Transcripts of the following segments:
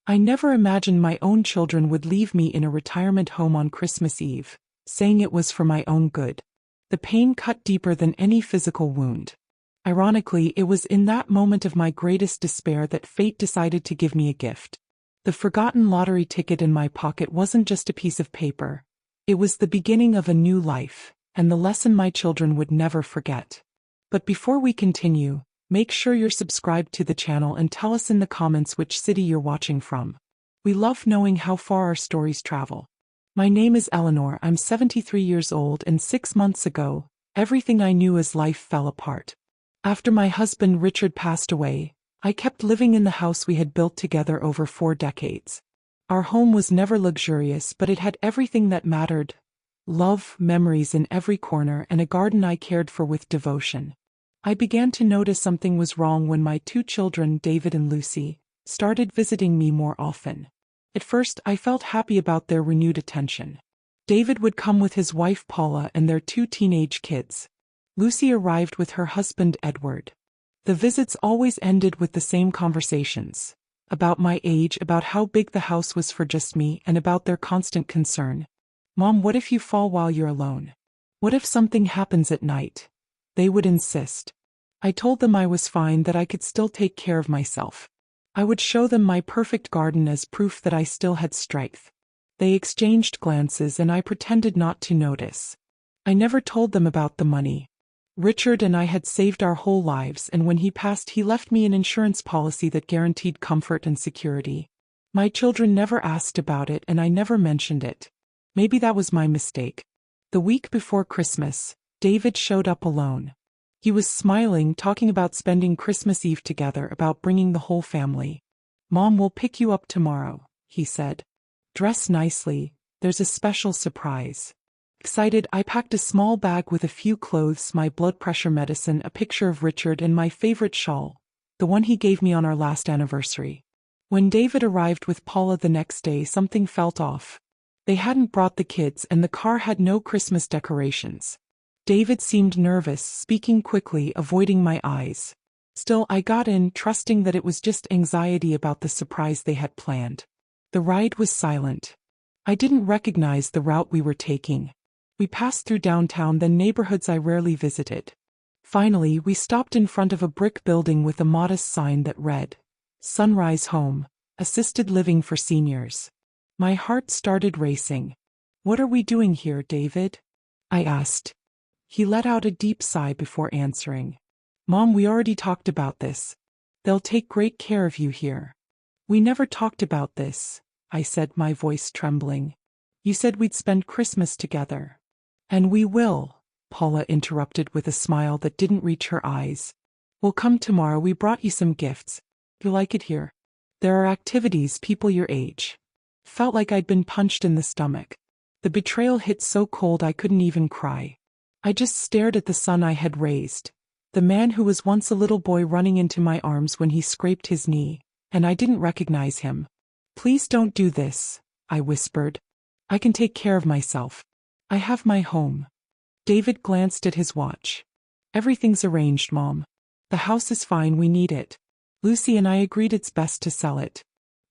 I never imagined my own children would leave me in a retirement home on Christmas Eve, saying it was for my own good. The pain cut deeper than any physical wound. Ironically, it was in that moment of my greatest despair that fate decided to give me a gift. The forgotten lottery ticket in my pocket wasn't just a piece of paper. It was the beginning of a new life, and the lesson my children would never forget. But before we continue, make sure you're subscribed to the channel and tell us in the comments which city you're watching from. We love knowing how far our stories travel. My name is Eleanor, I'm 73 years old, and 6 months ago, everything I knew as life fell apart. After my husband Richard passed away, I kept living in the house we had built together over 4 decades. Our home was never luxurious, but it had everything that mattered: love, memories in every corner, and a garden I cared for with devotion. I began to notice something was wrong when my 2 children, David and Lucy, started visiting me more often. At first, I felt happy about their renewed attention. David would come with his wife Paula and their 2 teenage kids. Lucy arrived with her husband Edward. The visits always ended with the same conversations. About my age, about how big the house was for just me, and about their constant concern. "Mom, what if you fall while you're alone? What if something happens at night?" They would insist. I told them I was fine, that I could still take care of myself. I would show them my perfect garden as proof that I still had strength. They exchanged glances and I pretended not to notice. I never told them about the money. Richard and I had saved our whole lives, and when he passed, he left me an insurance policy that guaranteed comfort and security. My children never asked about it, and I never mentioned it. Maybe that was my mistake. The week before Christmas, David showed up alone. He was smiling, talking about spending Christmas Eve together, about bringing the whole family. "Mom will pick you up tomorrow," he said. "Dress nicely, there's a special surprise." Excited, I packed a small bag with a few clothes, my blood pressure medicine, a picture of Richard, and my favorite shawl, the one he gave me on our last anniversary. When David arrived with Paula the next day, something felt off. They hadn't brought the kids, and the car had no Christmas decorations. David seemed nervous, speaking quickly, avoiding my eyes. Still, I got in, trusting that it was just anxiety about the surprise they had planned. The ride was silent. I didn't recognize the route we were taking. We passed through downtown, then neighborhoods I rarely visited. Finally, we stopped in front of a brick building with a modest sign that read, "Sunrise Home, Assisted Living for Seniors." My heart started racing. "What are we doing here, David?" I asked. He let out a deep sigh before answering. "Mom, we already talked about this. They'll take great care of you here." "We never talked about this," I said, my voice trembling. "You said we'd spend Christmas together." "And we will," Paula interrupted with a smile that didn't reach her eyes. "We'll come tomorrow. We brought you some gifts. You like it here? There are activities, people your age." Felt like I'd been punched in the stomach. The betrayal hit so cold I couldn't even cry. I just stared at the son I had raised, the man who was once a little boy running into my arms when he scraped his knee, and I didn't recognize him. "Please don't do this," I whispered. "I can take care of myself. I have my home." David glanced at his watch. "Everything's arranged, Mom. The house is fine, we need it. Lucy and I agreed it's best to sell it.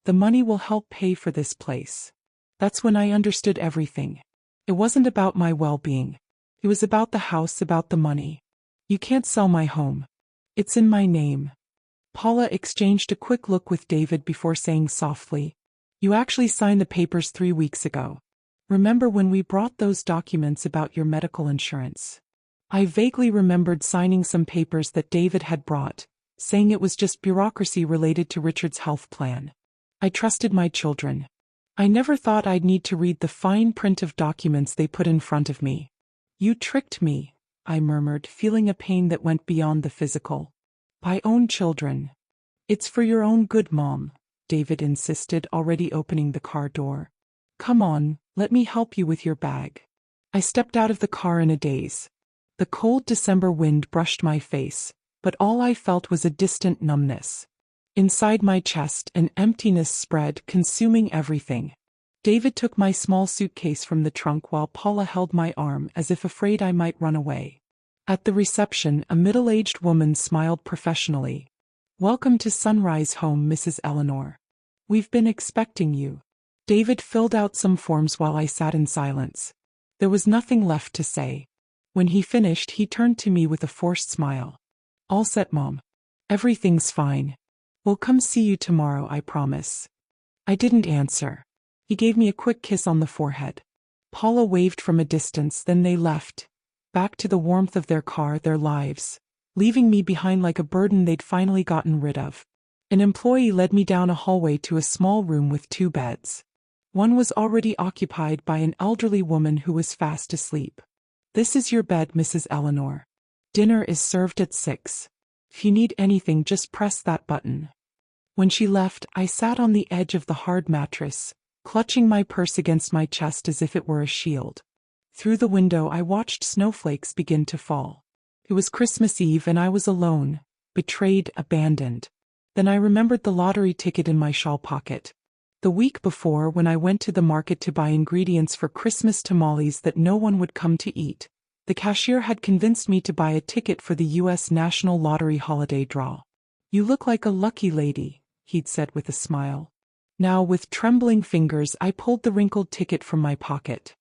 The money will help pay for this place." That's when I understood everything. It wasn't about my well-being. It was about the house, about the money. "You can't sell my home. It's in my name." Paula exchanged a quick look with David before saying softly, "You actually signed the papers 3 weeks ago. Remember when we brought those documents about your medical insurance?" I vaguely remembered signing some papers that David had brought, saying it was just bureaucracy related to Richard's health plan. I trusted my children. I never thought I'd need to read the fine print of documents they put in front of me. "You tricked me," I murmured, feeling a pain that went beyond the physical. "My own children." "It's for your own good, Mom," David insisted, already opening the car door. "Come on, let me help you with your bag." I stepped out of the car in a daze. The cold December wind brushed my face, but all I felt was a distant numbness. Inside my chest, an emptiness spread, consuming everything. David took my small suitcase from the trunk while Paula held my arm as if afraid I might run away. At the reception, a middle-aged woman smiled professionally. "Welcome to Sunrise Home, Mrs. Eleanor. We've been expecting you. David filled out some forms while I sat in silence. There was nothing left to say. When he finished, he turned to me with a forced smile. All set, Mom. Everything's fine. We'll come see you tomorrow, I promise. I didn't answer. He gave me a quick kiss on the forehead. Paula waved from a distance, then they left, back to the warmth of their car, their lives, leaving me behind like a burden they'd finally gotten rid of. An employee led me down a hallway to a small room with 2 beds. One was already occupied by an elderly woman who was fast asleep. This is your bed, Mrs. Eleanor. Dinner is served at 6. If you need anything, just press that button. When she left, I sat on the edge of the hard mattress, clutching my purse against my chest as if it were a shield. Through the window, I watched snowflakes begin to fall. It was Christmas Eve and I was alone, betrayed, abandoned. Then I remembered the lottery ticket in my shawl pocket. The week before, when I went to the market to buy ingredients for Christmas tamales that no one would come to eat, the cashier had convinced me to buy a ticket for the U.S. National Lottery holiday draw. You look like a lucky lady, he'd said with a smile. Now, with trembling fingers, I pulled the wrinkled ticket from my pocket.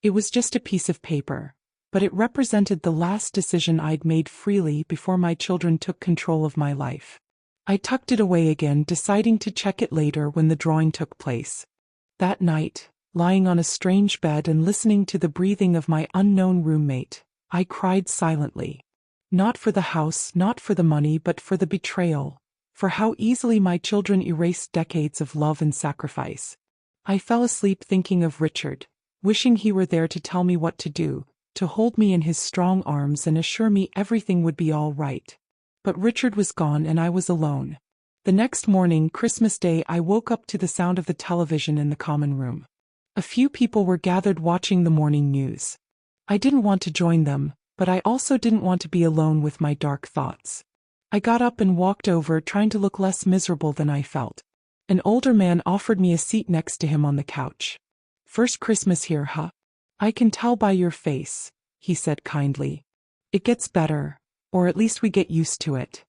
It was just a piece of paper, but it represented the last decision I'd made freely before my children took control of my life. I tucked it away again, deciding to check it later when the drawing took place. That night, lying on a strange bed and listening to the breathing of my unknown roommate, I cried silently. Not for the house, not for the money, but for the betrayal, for how easily my children erased decades of love and sacrifice. I fell asleep thinking of Richard, wishing he were there to tell me what to do, to hold me in his strong arms and assure me everything would be all right. But Richard was gone and I was alone. The next morning, Christmas Day, I woke up to the sound of the television in the common room. A few people were gathered watching the morning news. I didn't want to join them, but I also didn't want to be alone with my dark thoughts. I got up and walked over, trying to look less miserable than I felt. An older man offered me a seat next to him on the couch. First Christmas here, huh? I can tell by your face, he said kindly. It gets better. Or at least we get used to it.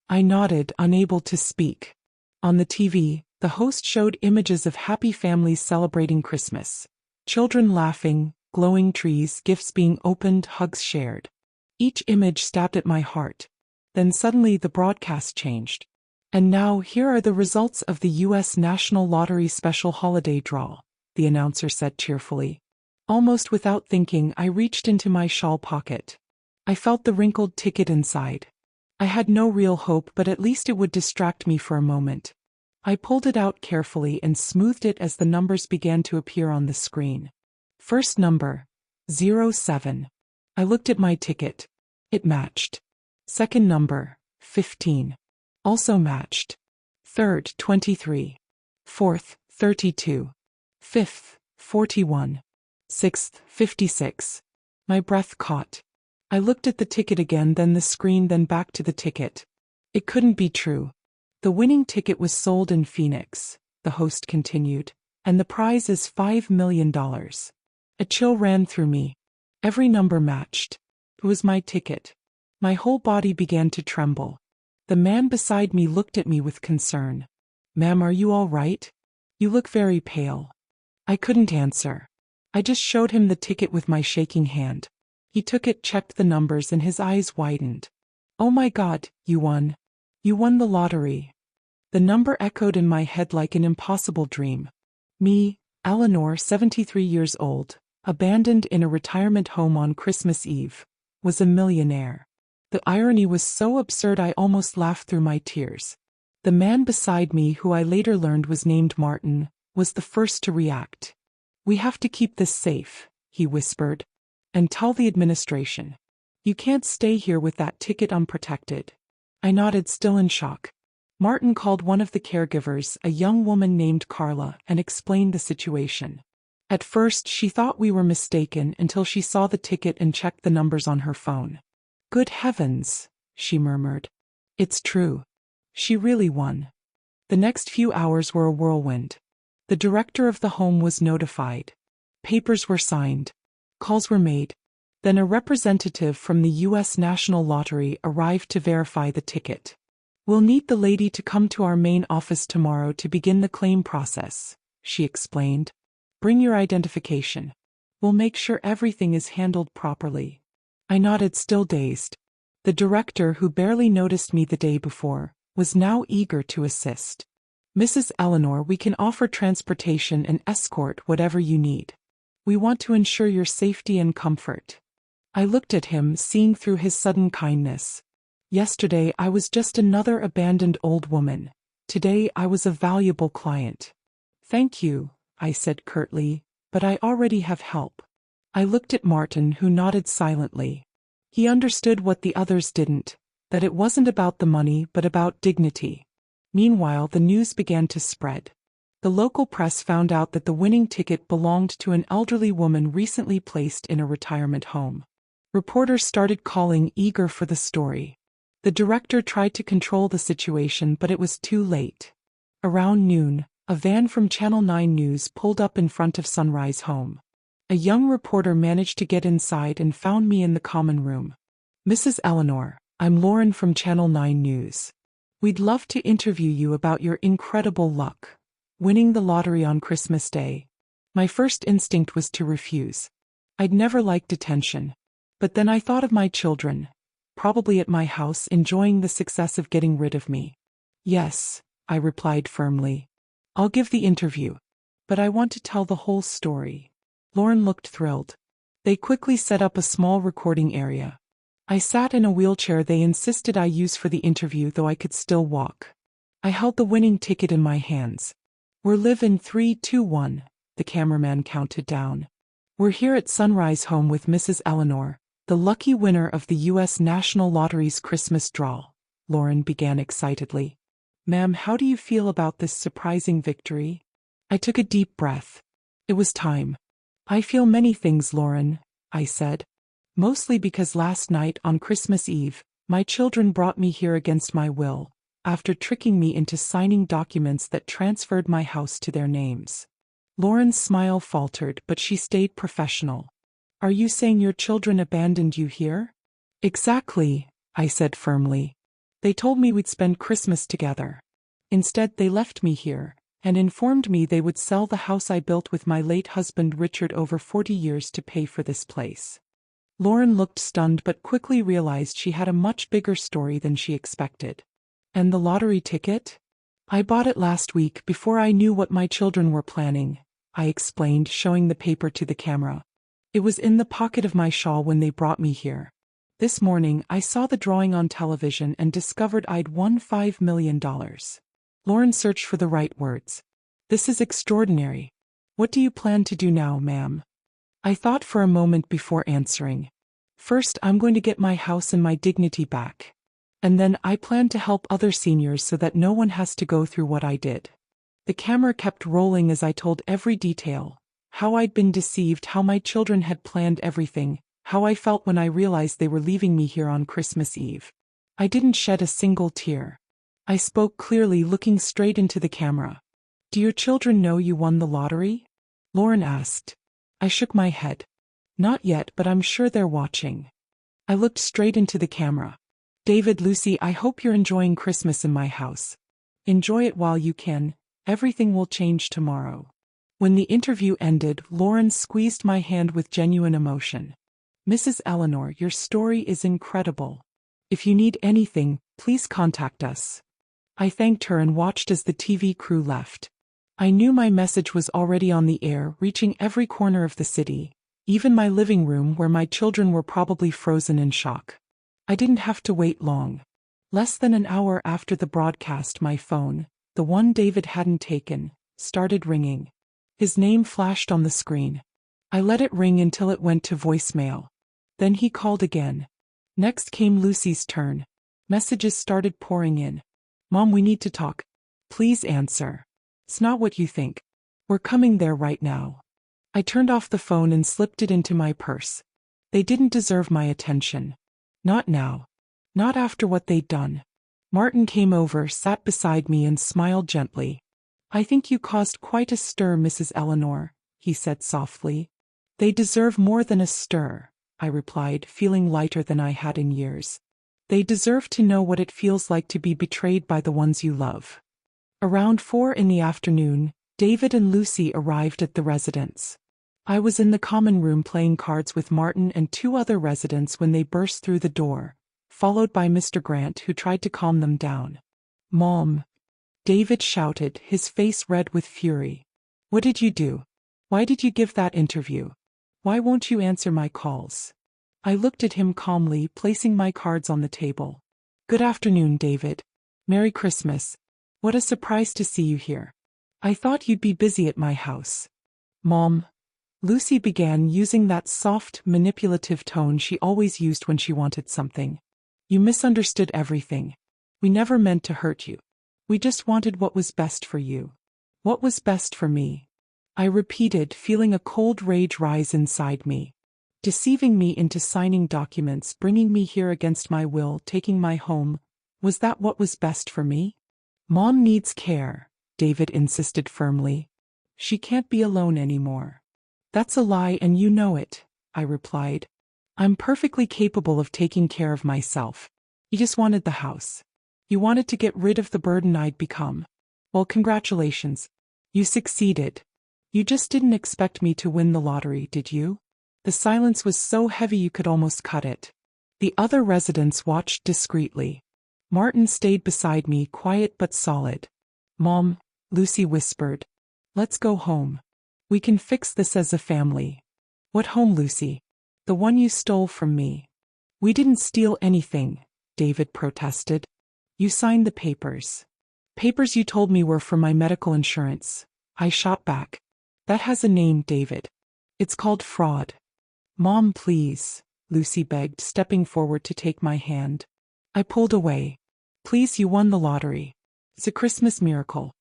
I nodded, unable to speak. On the TV, the host showed images of happy families celebrating Christmas. Children laughing, glowing trees, gifts being opened, hugs shared. Each image stabbed at my heart. Then suddenly the broadcast changed. And now here are the results of the U.S. National Lottery Special Holiday Draw, the announcer said cheerfully. Almost without thinking, I reached into my shawl pocket. I felt the wrinkled ticket inside. I had no real hope, but at least it would distract me for a moment. I pulled it out carefully and smoothed it as the numbers began to appear on the screen. First number, 07. I looked at my ticket. It matched. Second number, 15. Also matched. Third, 23. Fourth, 32. Fifth, 41. Sixth, 56. My breath caught. I looked at the ticket again, then the screen, then back to the ticket. It couldn't be true. The winning ticket was sold in Phoenix, the host continued, and the prize is $5 million. A chill ran through me. Every number matched. It was my ticket. My whole body began to tremble. The man beside me looked at me with concern. Ma'am, are you all right? You look very pale. I couldn't answer. I just showed him the ticket with my shaking hand. He took it, checked the numbers, and his eyes widened. Oh my God, you won. You won the lottery. The number echoed in my head like an impossible dream. Me, Eleanor, 73 years old, abandoned in a retirement home on Christmas Eve, was a millionaire. The irony was so absurd I almost laughed through my tears. The man beside me, who I later learned was named Martin, was the first to react. We have to keep this safe, he whispered. And tell the administration. You can't stay here with that ticket unprotected. I nodded, still in shock. Martin called one of the caregivers, a young woman named Carla, and explained the situation. At first, she thought we were mistaken until she saw the ticket and checked the numbers on her phone. Good heavens, she murmured. It's true. She really won. The next few hours were a whirlwind. The director of the home was notified. Papers were signed. Calls were made. Then a representative from the U.S. National Lottery arrived to verify the ticket. We'll need the lady to come to our main office tomorrow to begin the claim process, she explained. Bring your identification. We'll make sure everything is handled properly. I nodded, still dazed. The director, who barely noticed me the day before, was now eager to assist. Mrs. Eleanor, we can offer transportation and escort, whatever you need. We want to ensure your safety and comfort. I looked at him, seeing through his sudden kindness. Yesterday I was just another abandoned old woman. Today I was a valuable client. Thank you, I said curtly, but I already have help. I looked at Martin, who nodded silently. He understood what the others didn't, that it wasn't about the money but about dignity. Meanwhile, the news began to spread. The local press found out that the winning ticket belonged to an elderly woman recently placed in a retirement home. Reporters started calling, eager for the story. The director tried to control the situation, but it was too late. Around noon, a van from Channel 9 News pulled up in front of Sunrise Home. A young reporter managed to get inside and found me in the common room. Mrs. Eleanor, I'm Lauren from Channel 9 News. We'd love to interview you about your incredible luck. Winning the lottery on Christmas Day. My first instinct was to refuse. I'd never liked attention. But then I thought of my children, probably at my house, enjoying the success of getting rid of me. Yes, I replied firmly. I'll give the interview. But I want to tell the whole story. Lauren looked thrilled. They quickly set up a small recording area. I sat in a wheelchair they insisted I use for the interview, though I could still walk. I held the winning ticket in my hands. We're live in 3, 2, 1, the cameraman counted down. We're here at Sunrise Home with Mrs. Eleanor, the lucky winner of the U.S. National Lottery's Christmas draw, Lauren began excitedly. Ma'am, how do you feel about this surprising victory? I took a deep breath. It was time. I feel many things, Lauren, I said. Mostly because last night on Christmas Eve, my children brought me here against my will, after tricking me into signing documents that transferred my house to their names. Lauren's smile faltered, but she stayed professional. Are you saying your children abandoned you here? Exactly, I said firmly. They told me we'd spend Christmas together. Instead, they left me here, and informed me they would sell the house I built with my late husband Richard over 40 years to pay for this place. Lauren looked stunned but quickly realized she had a much bigger story than she expected. And the lottery ticket? I bought it last week before I knew what my children were planning, I explained, showing the paper to the camera. It was in the pocket of my shawl when they brought me here. This morning, I saw the drawing on television and discovered I'd won $5 million. Lauren searched for the right words. This is extraordinary. What do you plan to do now, ma'am? I thought for a moment before answering. First, I'm going to get my house and my dignity back. And then I plan to help other seniors so that no one has to go through what I did. The camera kept rolling as I told every detail. How I'd been deceived, how my children had planned everything, how I felt when I realized they were leaving me here on Christmas Eve. I didn't shed a single tear. I spoke clearly, looking straight into the camera. Do your children know you won the lottery? Lauren asked. I shook my head. Not yet, but I'm sure they're watching. I looked straight into the camera. David, Lucy, I hope you're enjoying Christmas in my house. Enjoy it while you can. Everything will change tomorrow. When the interview ended, Lauren squeezed my hand with genuine emotion. Mrs. Eleanor, your story is incredible. If you need anything, please contact us. I thanked her and watched as the TV crew left. I knew my message was already on the air, reaching every corner of the city, even my living room where my children were probably frozen in shock. I didn't have to wait long. Less than an hour after the broadcast, my phone, the one David hadn't taken, started ringing. His name flashed on the screen. I let it ring until it went to voicemail. Then he called again. Next came Lucy's turn. Messages started pouring in. Mom, we need to talk. Please answer. It's not what you think. We're coming there right now. I turned off the phone and slipped it into my purse. They didn't deserve my attention. Not now. Not after what they'd done. Martin came over, sat beside me and smiled gently. I think you caused quite a stir, Mrs. Eleanor, he said softly. They deserve more than a stir, I replied, feeling lighter than I had in years. They deserve to know what it feels like to be betrayed by the ones you love. Around 4 in the afternoon, David and Lucy arrived at the residence. I was in the common room playing cards with Martin and 2 other residents when they burst through the door, followed by Mr. Grant, who tried to calm them down. "Mom!" David shouted, his face red with fury. "What did you do? Why did you give that interview? Why won't you answer my calls?" I looked at him calmly, placing my cards on the table. "Good afternoon, David. Merry Christmas. What a surprise to see you here. I thought you'd be busy at my house." "Mom," Lucy began, using that soft, manipulative tone she always used when she wanted something. "You misunderstood everything. We never meant to hurt you. We just wanted what was best for you." "What was best for me?" I repeated, feeling a cold rage rise inside me. Deceiving me into signing documents, bringing me here against my will, taking my home, was that what was best for me? "Mom needs care," David insisted firmly. "She can't be alone anymore." "That's a lie and you know it," I replied. "I'm perfectly capable of taking care of myself. You just wanted the house. You wanted to get rid of the burden I'd become. Well, congratulations. You succeeded. You just didn't expect me to win the lottery, did you?" The silence was so heavy you could almost cut it. The other residents watched discreetly. Martin stayed beside me, quiet but solid. "Mom," Lucy whispered. "Let's go home. We can fix this as a family." "What home, Lucy?" "The one you stole from me." "We didn't steal anything," David protested. "You signed the papers." "Papers you told me were for my medical insurance," I shot back. "That has a name, David. It's called fraud." "Mom, please," Lucy begged, stepping forward to take my hand. I pulled away. "Please, you won the lottery. It's a Christmas miracle.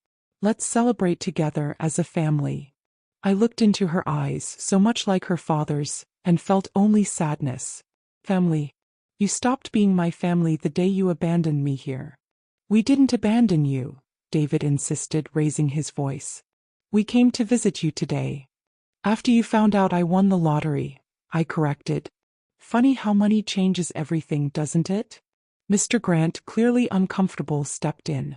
Let's celebrate together as a family." I looked into her eyes, so much like her father's, and felt only sadness. "Family? You stopped being my family the day you abandoned me here." "We didn't abandon you," David insisted, raising his voice. "We came to visit you today. After you found out I won the lottery," I corrected. "Funny how money changes everything, doesn't it?" Mr. Grant, clearly uncomfortable, stepped in.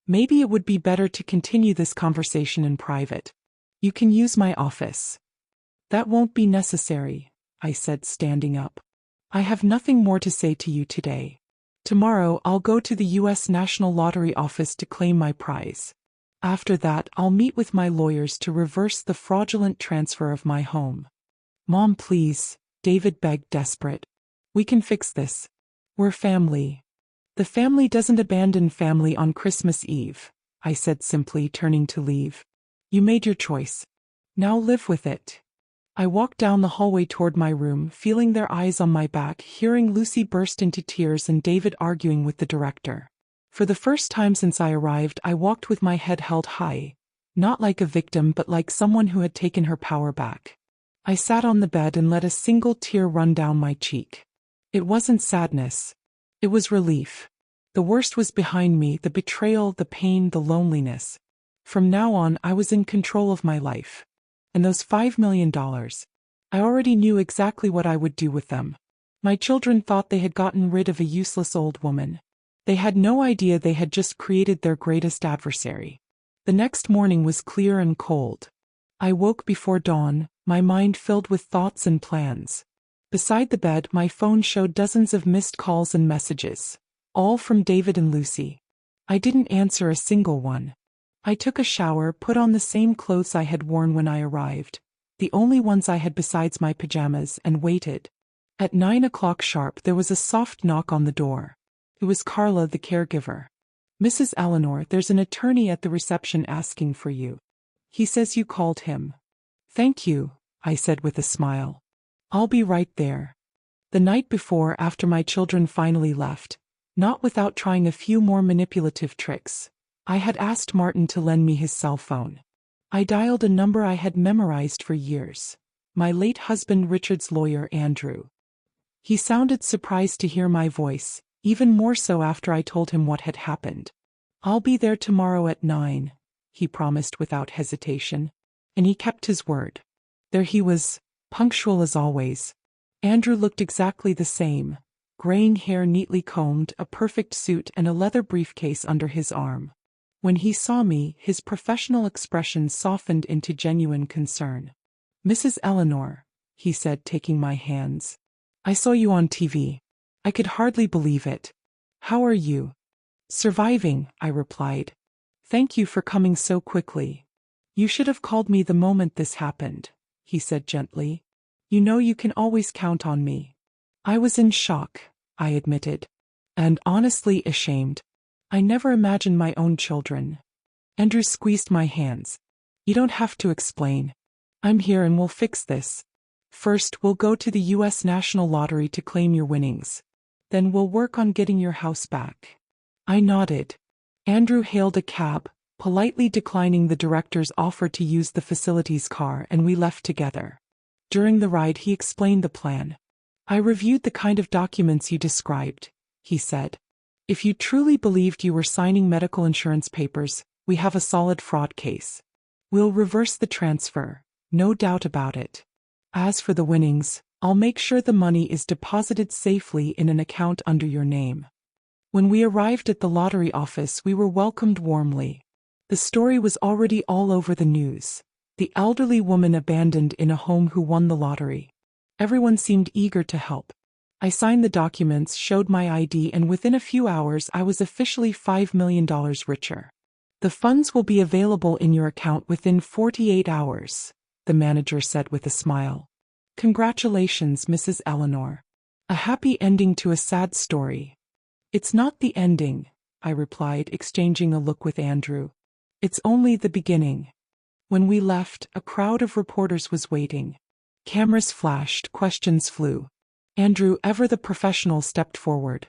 "Maybe it would be better to continue this conversation in private. You can use my office." "That won't be necessary," I said, standing up. "I have nothing more to say to you today. Tomorrow I'll go to the U.S. National Lottery office to claim my prize. After that, I'll meet with my lawyers to reverse the fraudulent transfer of my home." "Mom, please," David begged, desperate. "We can fix this. We're family." "The family doesn't abandon family on Christmas Eve," I said simply, turning to leave. "You made your choice. Now live with it." I walked down the hallway toward my room, feeling their eyes on my back, hearing Lucy burst into tears and David arguing with the director. For the first time since I arrived, I walked with my head held high, not like a victim but like someone who had taken her power back. I sat on the bed and let a single tear run down my cheek. It wasn't sadness. It was relief. The worst was behind me, the betrayal, the pain, the loneliness. From now on, I was in control of my life. And those $5 million. I already knew exactly what I would do with them. My children thought they had gotten rid of a useless old woman. They had no idea they had just created their greatest adversary. The next morning was clear and cold. I woke before dawn, my mind filled with thoughts and plans. Beside the bed, my phone showed dozens of missed calls and messages, all from David and Lucy. I didn't answer a single one. I took a shower, put on the same clothes I had worn when I arrived, the only ones I had besides my pajamas, and waited. At 9 o'clock sharp, there was a soft knock on the door. It was Carla, the caregiver. "Mrs. Eleanor, there's an attorney at the reception asking for you. He says you called him." "Thank you," I said with a smile. "I'll be right there." The night before, after my children finally left, not without trying a few more manipulative tricks, I had asked Martin to lend me his cell phone. I dialed a number I had memorized for years. My late husband Richard's lawyer, Andrew. He sounded surprised to hear my voice, even more so after I told him what had happened. "I'll be there tomorrow at 9, he promised without hesitation. And he kept his word. There he was, punctual as always. Andrew looked exactly the same, graying hair neatly combed, a perfect suit, and a leather briefcase under his arm. When he saw me, his professional expression softened into genuine concern. "Mrs. Eleanor," he said, taking my hands. "I saw you on TV. I could hardly believe it. How are you?" "Surviving," I replied. "Thank you for coming so quickly." "You should have called me the moment this happened," he said gently. "You know you can always count on me." I was in shock, I admitted. And honestly ashamed. I never imagined my own children. Andrew squeezed my hands. "You don't have to explain. I'm here and we'll fix this. First, we'll go to the U.S. National Lottery to claim your winnings. Then we'll work on getting your house back." I nodded. Andrew hailed a cab, politely declining the director's offer to use the facility's car, and we left together. During the ride, he explained the plan. "I reviewed the kind of documents you described," he said. "If you truly believed you were signing medical insurance papers, we have a solid fraud case. We'll reverse the transfer, no doubt about it. As for the winnings, I'll make sure the money is deposited safely in an account under your name." When we arrived at the lottery office, we were welcomed warmly. The story was already all over the news. The elderly woman abandoned in a home who won the lottery. Everyone seemed eager to help. I signed the documents, showed my ID, and within a few hours I was officially $5 million richer. "The funds will be available in your account within 48 hours, the manager said with a smile. "Congratulations, Mrs. Eleanor. A happy ending to a sad story." "It's not the ending," I replied, exchanging a look with Andrew. "It's only the beginning." When we left, a crowd of reporters was waiting. Cameras flashed, questions flew. Andrew, ever the professional, stepped forward.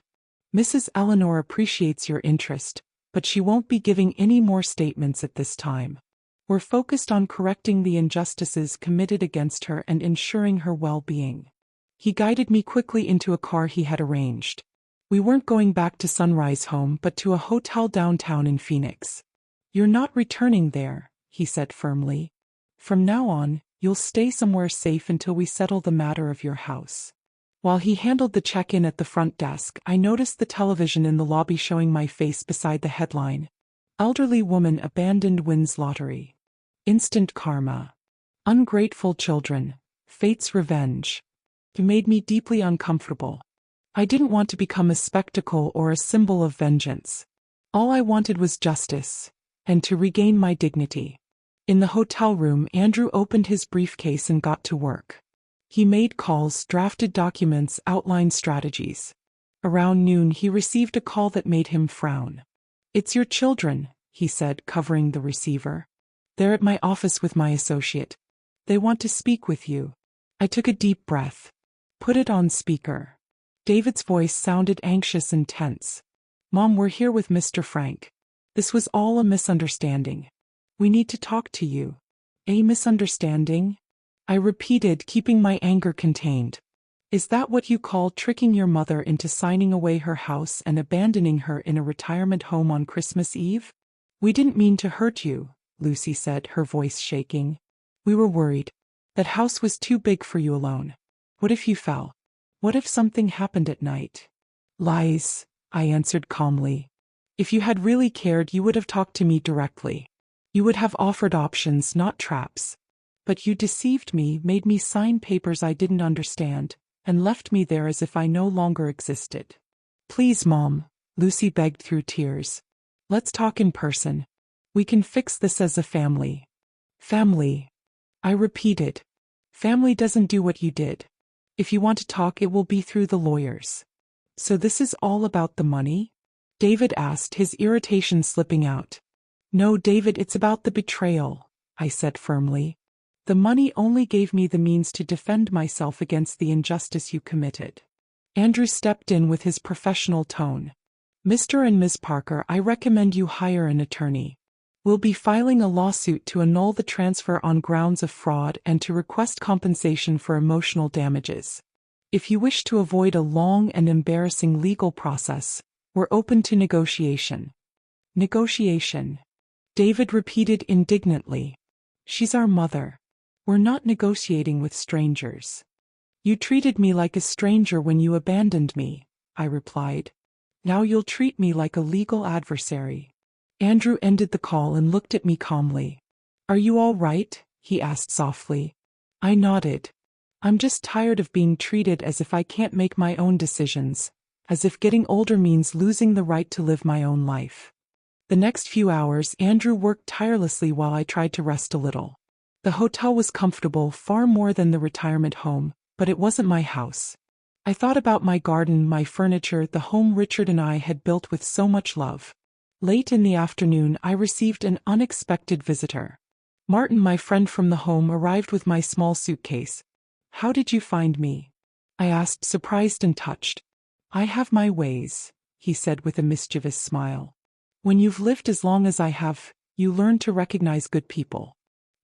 "Mrs. Eleanor appreciates your interest, but she won't be giving any more statements at this time. We're focused on correcting the injustices committed against her and ensuring her well-being." He guided me quickly into a car he had arranged. We weren't going back to Sunrise Home, but to a hotel downtown in Phoenix. "You're not returning there," he said firmly. "From now on, you'll stay somewhere safe until we settle the matter of your house." While he handled the check-in at the front desk, I noticed the television in the lobby showing my face beside the headline. "Elderly woman abandoned wins lottery. Instant karma. Ungrateful children. Fate's revenge." It made me deeply uncomfortable. I didn't want to become a spectacle or a symbol of vengeance. All I wanted was justice, and to regain my dignity. In the hotel room, Andrew opened his briefcase and got to work. He made calls, drafted documents, outlined strategies. Around noon, he received a call that made him frown. "It's your children," he said, covering the receiver. "They're at my office with my associate. They want to speak with you." I took a deep breath. "Put it on speaker." David's voice sounded anxious and tense. "Mom, we're here with Mr. Frank. This was all a misunderstanding. We need to talk to you." "A misunderstanding?" I repeated, keeping my anger contained. "Is that what you call tricking your mother into signing away her house and abandoning her in a retirement home on Christmas Eve?" "We didn't mean to hurt you," Lucy said, her voice shaking. "We were worried. That house was too big for you alone. What if you fell? What if something happened at night?" "Lies," I answered calmly. "If you had really cared, you would have talked to me directly. You would have offered options, not traps. But you deceived me, made me sign papers I didn't understand, and left me there as if I no longer existed." "Please, Mom," Lucy begged through tears. "Let's talk in person. We can fix this as a family." "Family," I repeated. "Family doesn't do what you did. If you want to talk, it will be through the lawyers." "So this is all about the money?" David asked, his irritation slipping out. "No, David, it's about the betrayal," I said firmly. "The money only gave me the means to defend myself against the injustice you committed." Andrew stepped in with his professional tone. "Mr. and Ms. Parker, I recommend you hire an attorney. We'll be filing a lawsuit to annul the transfer on grounds of fraud and to request compensation for emotional damages. If you wish to avoid a long and embarrassing legal process, we're open to negotiation." "Negotiation?" David repeated indignantly. "She's our mother. We're not negotiating with strangers. You treated me like a stranger when you abandoned me," I replied. Now you'll treat me like a legal adversary. Andrew ended the call and looked at me calmly. Are you all right? He asked softly. I nodded. I'm just tired of being treated as if I can't make my own decisions, as if getting older means losing the right to live my own life. The next few hours, Andrew worked tirelessly while I tried to rest a little. The hotel was comfortable, far more than the retirement home, but it wasn't my house. I thought about my garden, my furniture, the home Richard and I had built with so much love. Late in the afternoon, I received an unexpected visitor. Martin, my friend from the home, arrived with my small suitcase. How did you find me? I asked, surprised and touched. I have my ways, he said with a mischievous smile. When you've lived as long as I have, you learn to recognize good people.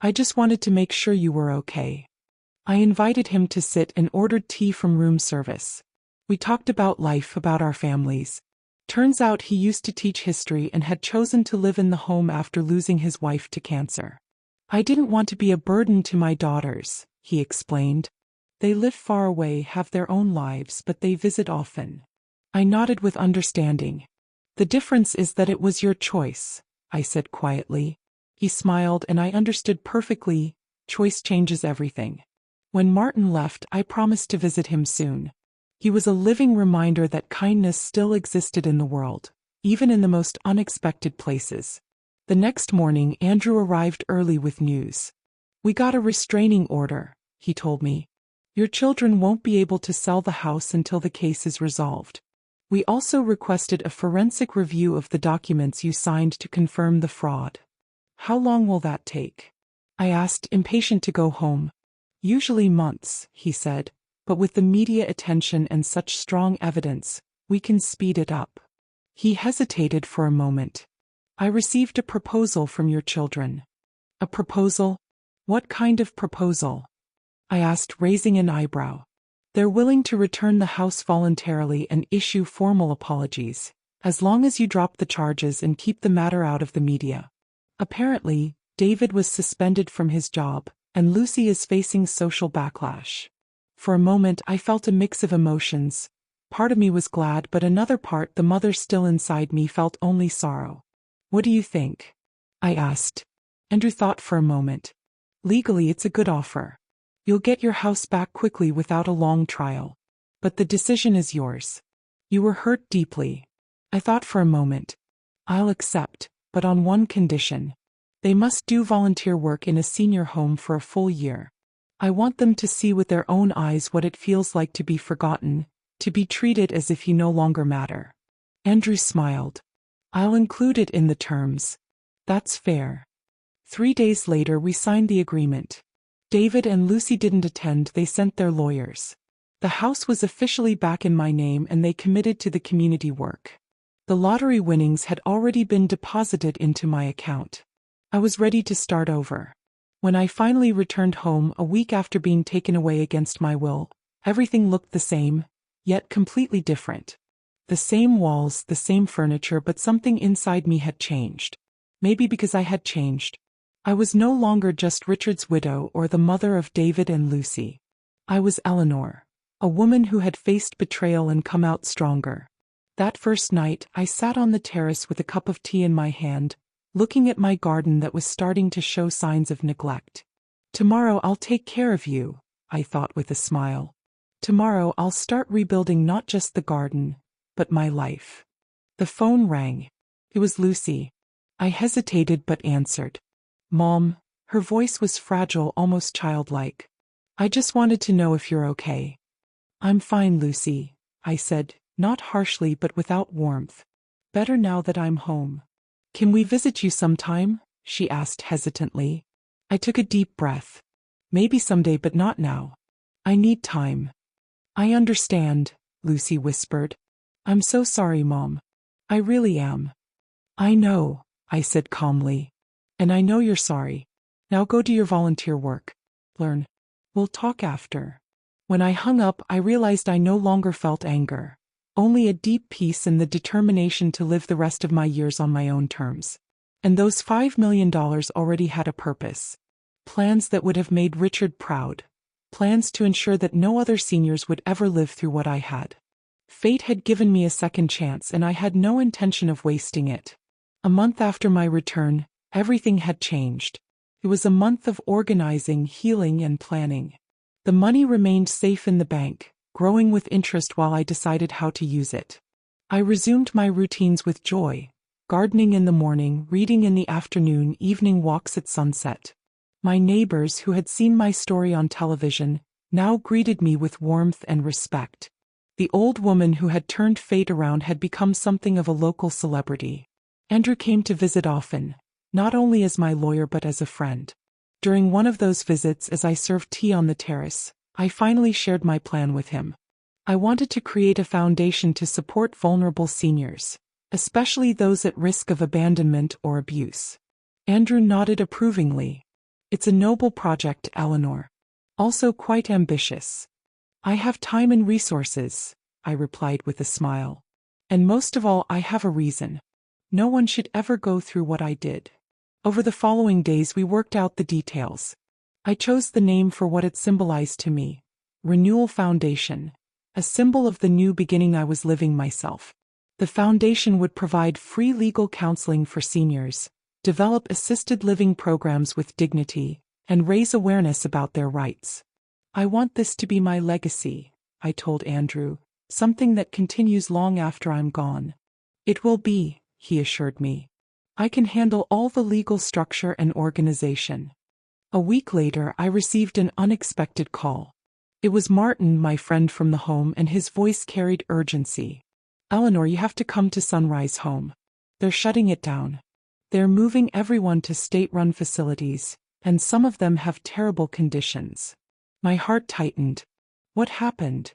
I just wanted to make sure you were okay. I invited him to sit and ordered tea from room service. We talked about life, about our families. Turns out he used to teach history and had chosen to live in the home after losing his wife to cancer. I didn't want to be a burden to my daughters, he explained. They live far away, have their own lives, but they visit often. I nodded with understanding. The difference is that it was your choice, I said quietly. He smiled and I understood perfectly. Choice changes everything. When Martin left, I promised to visit him soon. He was a living reminder that kindness still existed in the world, even in the most unexpected places. The next morning, Andrew arrived early with news. We got a restraining order, he told me. Your children won't be able to sell the house until the case is resolved. We also requested a forensic review of the documents you signed to confirm the fraud. How long will that take? I asked, impatient to go home. Usually months, he said, but with the media attention and such strong evidence, we can speed it up. He hesitated for a moment. I received a proposal from your children. A proposal? What kind of proposal? I asked, raising an eyebrow. They're willing to return the house voluntarily and issue formal apologies, as long as you drop the charges and keep the matter out of the media. Apparently, David was suspended from his job, and Lucy is facing social backlash. For a moment I felt a mix of emotions. Part of me was glad, but another part, the mother still inside me, felt only sorrow. What do you think? I asked. Andrew thought for a moment. Legally, it's a good offer. You'll get your house back quickly without a long trial. But the decision is yours. You were hurt deeply. I thought for a moment. I'll accept, but on one condition. They must do volunteer work in a senior home for a full year. I want them to see with their own eyes what it feels like to be forgotten, to be treated as if you no longer matter. Andrew smiled. I'll include it in the terms. That's fair. 3 days later we signed the agreement. David and Lucy didn't attend, they sent their lawyers. The house was officially back in my name and they committed to the community work. The lottery winnings had already been deposited into my account. I was ready to start over. When I finally returned home a week after being taken away against my will, everything looked the same, yet completely different. The same walls, the same furniture, but something inside me had changed. Maybe because I had changed. I was no longer just Richard's widow or the mother of David and Lucy. I was Eleanor, a woman who had faced betrayal and come out stronger. That first night, I sat on the terrace with a cup of tea in my hand, looking at my garden that was starting to show signs of neglect. Tomorrow I'll take care of you, I thought with a smile. Tomorrow I'll start rebuilding not just the garden, but my life. The phone rang. It was Lucy. I hesitated but answered. Mom, her voice was fragile, almost childlike. I just wanted to know if you're okay. I'm fine, Lucy, I said, not harshly but without warmth. Better now that I'm home. Can we visit you sometime? She asked hesitantly. I took a deep breath. Maybe someday, but not now. I need time. I understand, Lucy whispered. I'm so sorry, Mom. I really am. I know, I said calmly. And I know you're sorry. Now go do your volunteer work. Learn. We'll talk after. When I hung up, I realized I no longer felt anger. Only a deep peace and the determination to live the rest of my years on my own terms. And those $5 million already had a purpose. Plans that would have made Richard proud. Plans to ensure that no other seniors would ever live through what I had. Fate had given me a second chance and I had no intention of wasting it. A month after my return, everything had changed. It was a month of organizing, healing, and planning. The money remained safe in the bank, growing with interest while I decided how to use it. I resumed my routines with joy, gardening in the morning, reading in the afternoon, evening walks at sunset. My neighbors, who had seen my story on television, now greeted me with warmth and respect. The old woman who had turned fate around had become something of a local celebrity. Andrew came to visit often, not only as my lawyer but as a friend. During one of those visits, as I served tea on the terrace, I finally shared my plan with him. I wanted to create a foundation to support vulnerable seniors, especially those at risk of abandonment or abuse. Andrew nodded approvingly. It's a noble project, Eleanor. Also quite ambitious. I have time and resources, I replied with a smile. And most of all, I have a reason. No one should ever go through what I did. Over the following days we worked out the details. I chose the name for what it symbolized to me. Renewal Foundation. A symbol of the new beginning I was living myself. The foundation would provide free legal counseling for seniors, develop assisted living programs with dignity, and raise awareness about their rights. I want this to be my legacy, I told Andrew, something that continues long after I'm gone. It will be, he assured me. I can handle all the legal structure and organization. A week later, I received an unexpected call. It was Martin, my friend from the home, and his voice carried urgency. Eleanor, you have to come to Sunrise Home. They're shutting it down. They're moving everyone to state-run facilities, and some of them have terrible conditions. My heart tightened. What happened?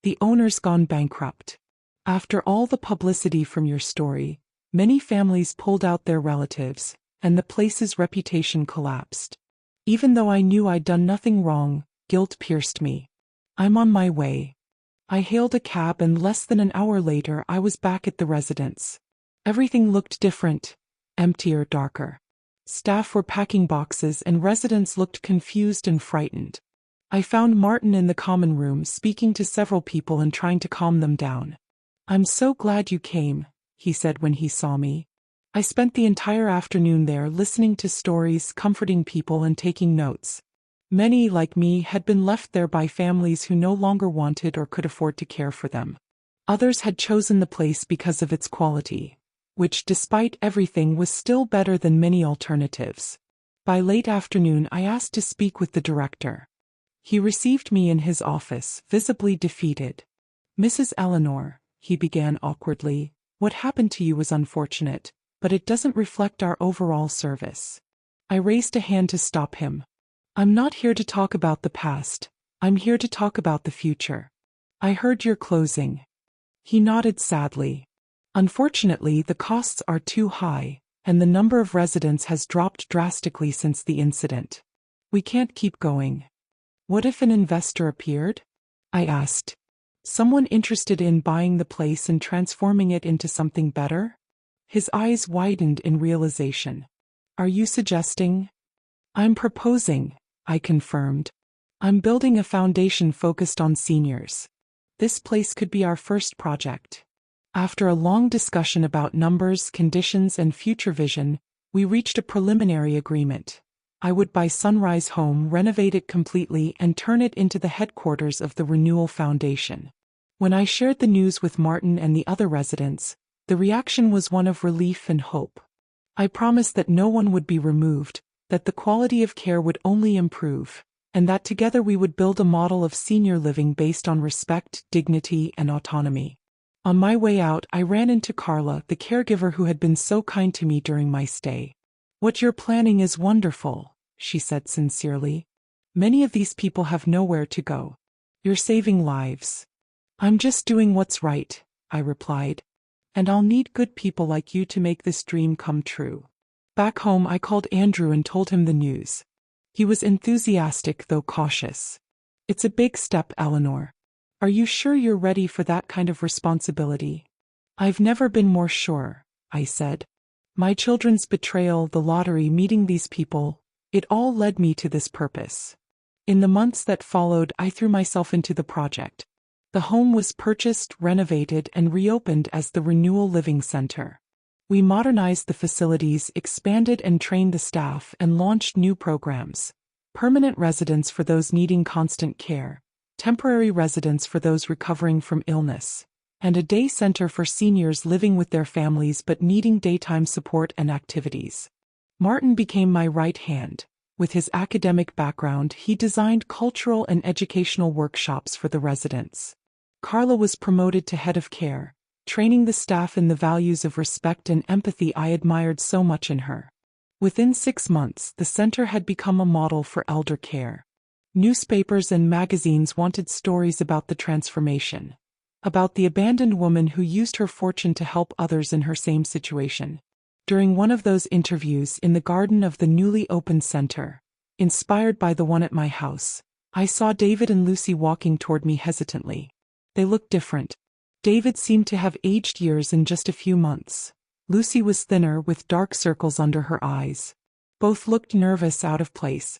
The owner's gone bankrupt. After all the publicity from your story, many families pulled out their relatives, and the place's reputation collapsed. Even though I knew I'd done nothing wrong, guilt pierced me. I'm on my way. I hailed a cab and less than an hour later I was back at the residence. Everything looked different, emptier, darker. Staff were packing boxes and residents looked confused and frightened. I found Martin in the common room speaking to several people and trying to calm them down. I'm so glad you came, he said when he saw me. I spent the entire afternoon there listening to stories, comforting people, and taking notes. Many, like me, had been left there by families who no longer wanted or could afford to care for them. Others had chosen the place because of its quality, which, despite everything, was still better than many alternatives. By late afternoon, I asked to speak with the director. He received me in his office, visibly defeated. Mrs. Eleanor, he began awkwardly, what happened to you was unfortunate, but it doesn't reflect our overall service. I raised a hand to stop him. I'm not here to talk about the past. I'm here to talk about the future. I heard you're closing. He nodded sadly. Unfortunately, the costs are too high, and the number of residents has dropped drastically since the incident. We can't keep going. What if an investor appeared? I asked. Someone interested in buying the place and transforming it into something better? His eyes widened in realization. Are you suggesting? I'm proposing, I confirmed. I'm building a foundation focused on seniors. This place could be our first project. After a long discussion about numbers, conditions, and future vision, we reached a preliminary agreement. I would buy Sunrise Home, renovate it completely, and turn it into the headquarters of the Renewal Foundation. When I shared the news with Martin and the other residents, the reaction was one of relief and hope. I promised that no one would be removed, that the quality of care would only improve, and that together we would build a model of senior living based on respect, dignity, and autonomy. On my way out, I ran into Carla, the caregiver who had been so kind to me during my stay. What you're planning is wonderful, she said sincerely. Many of these people have nowhere to go. You're saving lives. I'm just doing what's right, I replied. And I'll need good people like you to make this dream come true. Back home, I called Andrew and told him the news. He was enthusiastic, though cautious. It's a big step, Eleanor. Are you sure you're ready for that kind of responsibility? I've never been more sure, I said. My children's betrayal, the lottery, meeting these people, it all led me to this purpose. In the months that followed, I threw myself into the project. The home was purchased, renovated, and reopened as the Renewal Living Center. We modernized the facilities, expanded and trained the staff, and launched new programs. Permanent residence for those needing constant care, temporary residence for those recovering from illness, and a day center for seniors living with their families but needing daytime support and activities. Martin became my right hand. With his academic background, he designed cultural and educational workshops for the residents. Carla was promoted to head of care, training the staff in the values of respect and empathy I admired so much in her. Within 6 months, the center had become a model for elder care. Newspapers and magazines wanted stories about the transformation, about the abandoned woman who used her fortune to help others in her same situation. During one of those interviews in the garden of the newly opened center, inspired by the one at my house, I saw David and Lucy walking toward me hesitantly. They looked different. David seemed to have aged years in just a few months. Lucy was thinner with dark circles under her eyes. Both looked nervous, out of place.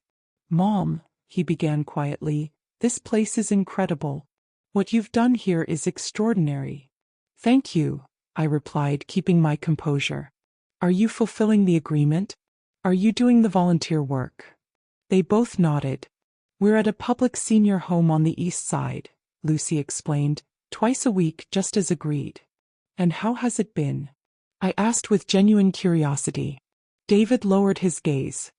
"Mom," he began quietly, "this place is incredible. What you've done here is extraordinary." "Thank you," I replied, keeping my composure. "Are you fulfilling the agreement? Are you doing the volunteer work?" They both nodded. "We're at a public senior home on the east side," Lucy explained, "twice a week, just as agreed." "And how has it been?" I asked with genuine curiosity. David lowered his gaze.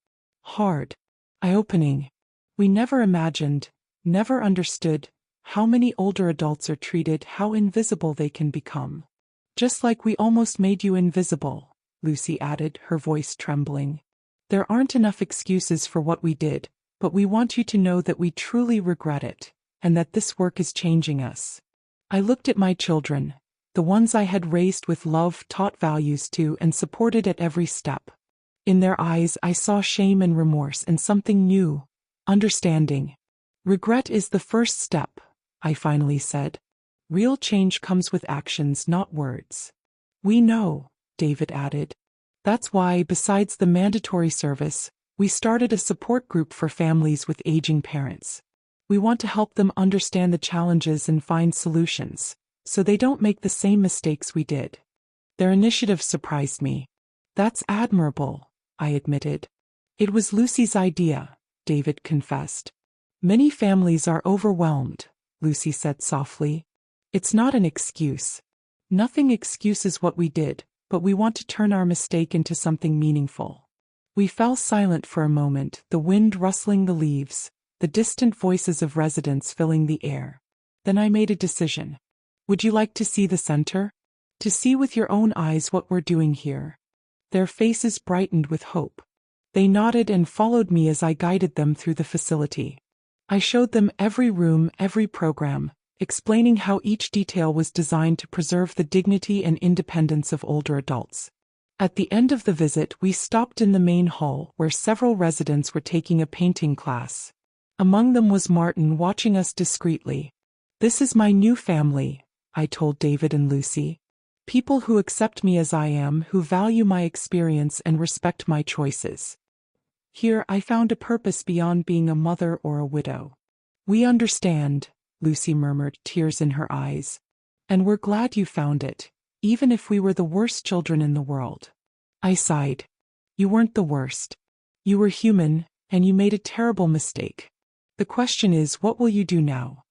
"Hard. Eye-opening. We never imagined, never understood, how many older adults are treated, how invisible they can become. Just like we almost made you invisible," Lucy added, her voice trembling. "There aren't enough excuses for what we did, but we want you to know that we truly regret it, and that this work is changing us." I looked at my children, the ones I had raised with love, taught values to, and supported at every step. In their eyes I saw shame and remorse and something new, understanding. "Regret is the first step," I finally said. "Real change comes with actions, not words." "We know," David added. "That's why, besides the mandatory service, we started a support group for families with aging parents. We want to help them understand the challenges and find solutions, so they don't make the same mistakes we did." Their initiative surprised me. "That's admirable," I admitted. "It was Lucy's idea," David confessed. "Many families are overwhelmed," Lucy said softly. "It's not an excuse. Nothing excuses what we did, but we want to turn our mistake into something meaningful." We fell silent for a moment, the wind rustling the leaves, the distant voices of residents filling the air. Then I made a decision. "Would you like to see the center? To see with your own eyes what we're doing here?" Their faces brightened with hope. They nodded and followed me as I guided them through the facility. I showed them every room, every program, explaining how each detail was designed to preserve the dignity and independence of older adults. At the end of the visit, we stopped in the main hall, where several residents were taking a painting class. Among them was Martin, watching us discreetly. "This is my new family," I told David and Lucy. "People who accept me as I am, who value my experience and respect my choices. Here I found a purpose beyond being a mother or a widow." "We understand," Lucy murmured, tears in her eyes. "And we're glad you found it, even if we were the worst children in the world." I sighed. "You weren't the worst. You were human, and you made a terrible mistake. The question is, what will you do now?"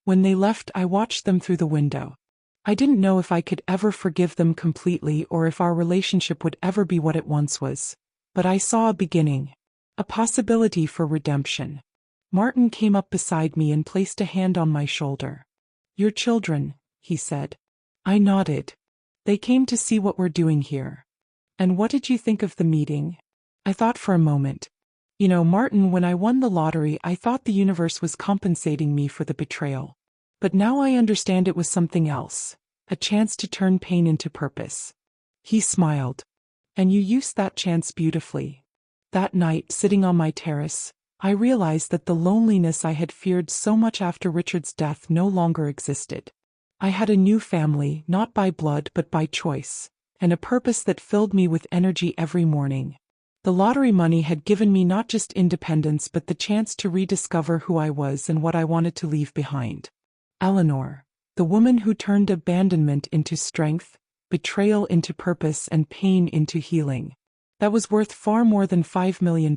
When they left, I watched them through the window. I didn't know if I could ever forgive them completely or if our relationship would ever be what it once was. But I saw a beginning, a possibility for redemption. Martin came up beside me and placed a hand on my shoulder. "Your children," he said. I nodded. "They came to see what we're doing here." "And what did you think of the meeting?" I thought for a moment. "You know, Martin, when I won the lottery, I thought the universe was compensating me for the betrayal. But now I understand it was something else, a chance to turn pain into purpose." He smiled. "And you used that chance beautifully." That night, sitting on my terrace, I realized that the loneliness I had feared so much after Richard's death no longer existed. I had a new family, not by blood but by choice, and a purpose that filled me with energy every morning. The lottery money had given me not just independence but the chance to rediscover who I was and what I wanted to leave behind. "Eleanor," The woman who turned abandonment into strength, betrayal into purpose, and pain into healing. That was worth far more than $5 million.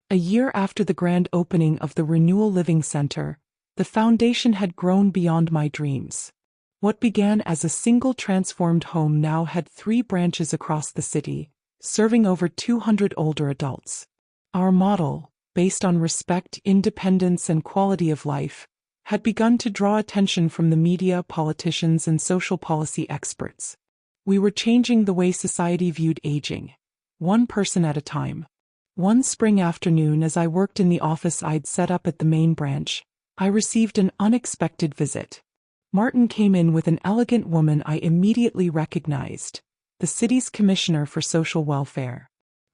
A year after the grand opening of the Renewal Living Center, the foundation had grown beyond my dreams. What began as a single transformed home now had 3 branches across the city, serving over 200 older adults. Our model, based on respect, independence, and quality of life, had begun to draw attention from the media, politicians, and social policy experts. We were changing the way society viewed aging, one person at a time. One spring afternoon, as I worked in the office I'd set up at the main branch, I received an unexpected visit. Martin came in with an elegant woman I immediately recognized, the city's commissioner for social welfare.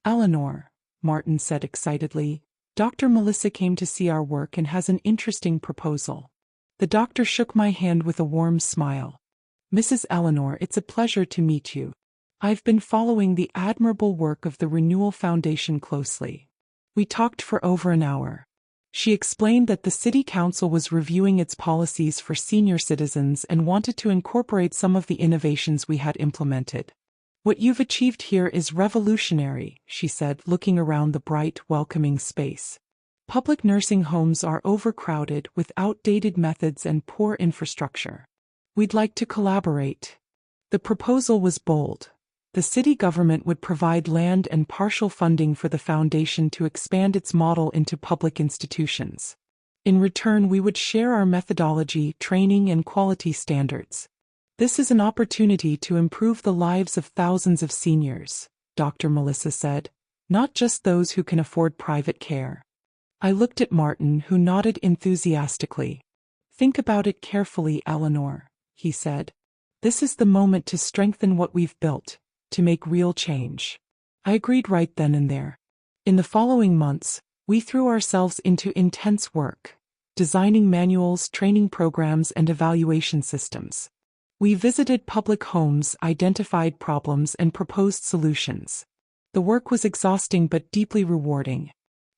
"Eleanor," Martin said excitedly, "Dr. Melissa came to see our work and has an interesting proposal." The doctor shook my hand with a warm smile. "Mrs. Eleanor, it's a pleasure to meet you. I've been following the admirable work of the Renewal Foundation closely." We talked for over an hour. She explained that the City Council was reviewing its policies for senior citizens and wanted to incorporate some of the innovations we had implemented. "What you've achieved here is revolutionary," she said, looking around the bright, welcoming space. "Public nursing homes are overcrowded with outdated methods and poor infrastructure. We'd like to collaborate." The proposal was bold. The city government would provide land and partial funding for the foundation to expand its model into public institutions. In return, we would share our methodology, training, and quality standards. "This is an opportunity to improve the lives of thousands of seniors," Dr. Melissa said, "not just those who can afford private care." I looked at Martin, who nodded enthusiastically. "Think about it carefully, Eleanor," he said. "This is the moment to strengthen what we've built, to make real change." I agreed right then and there. In the following months, we threw ourselves into intense work, designing manuals, training programs, and evaluation systems. We visited public homes, identified problems, and proposed solutions. The work was exhausting but deeply rewarding.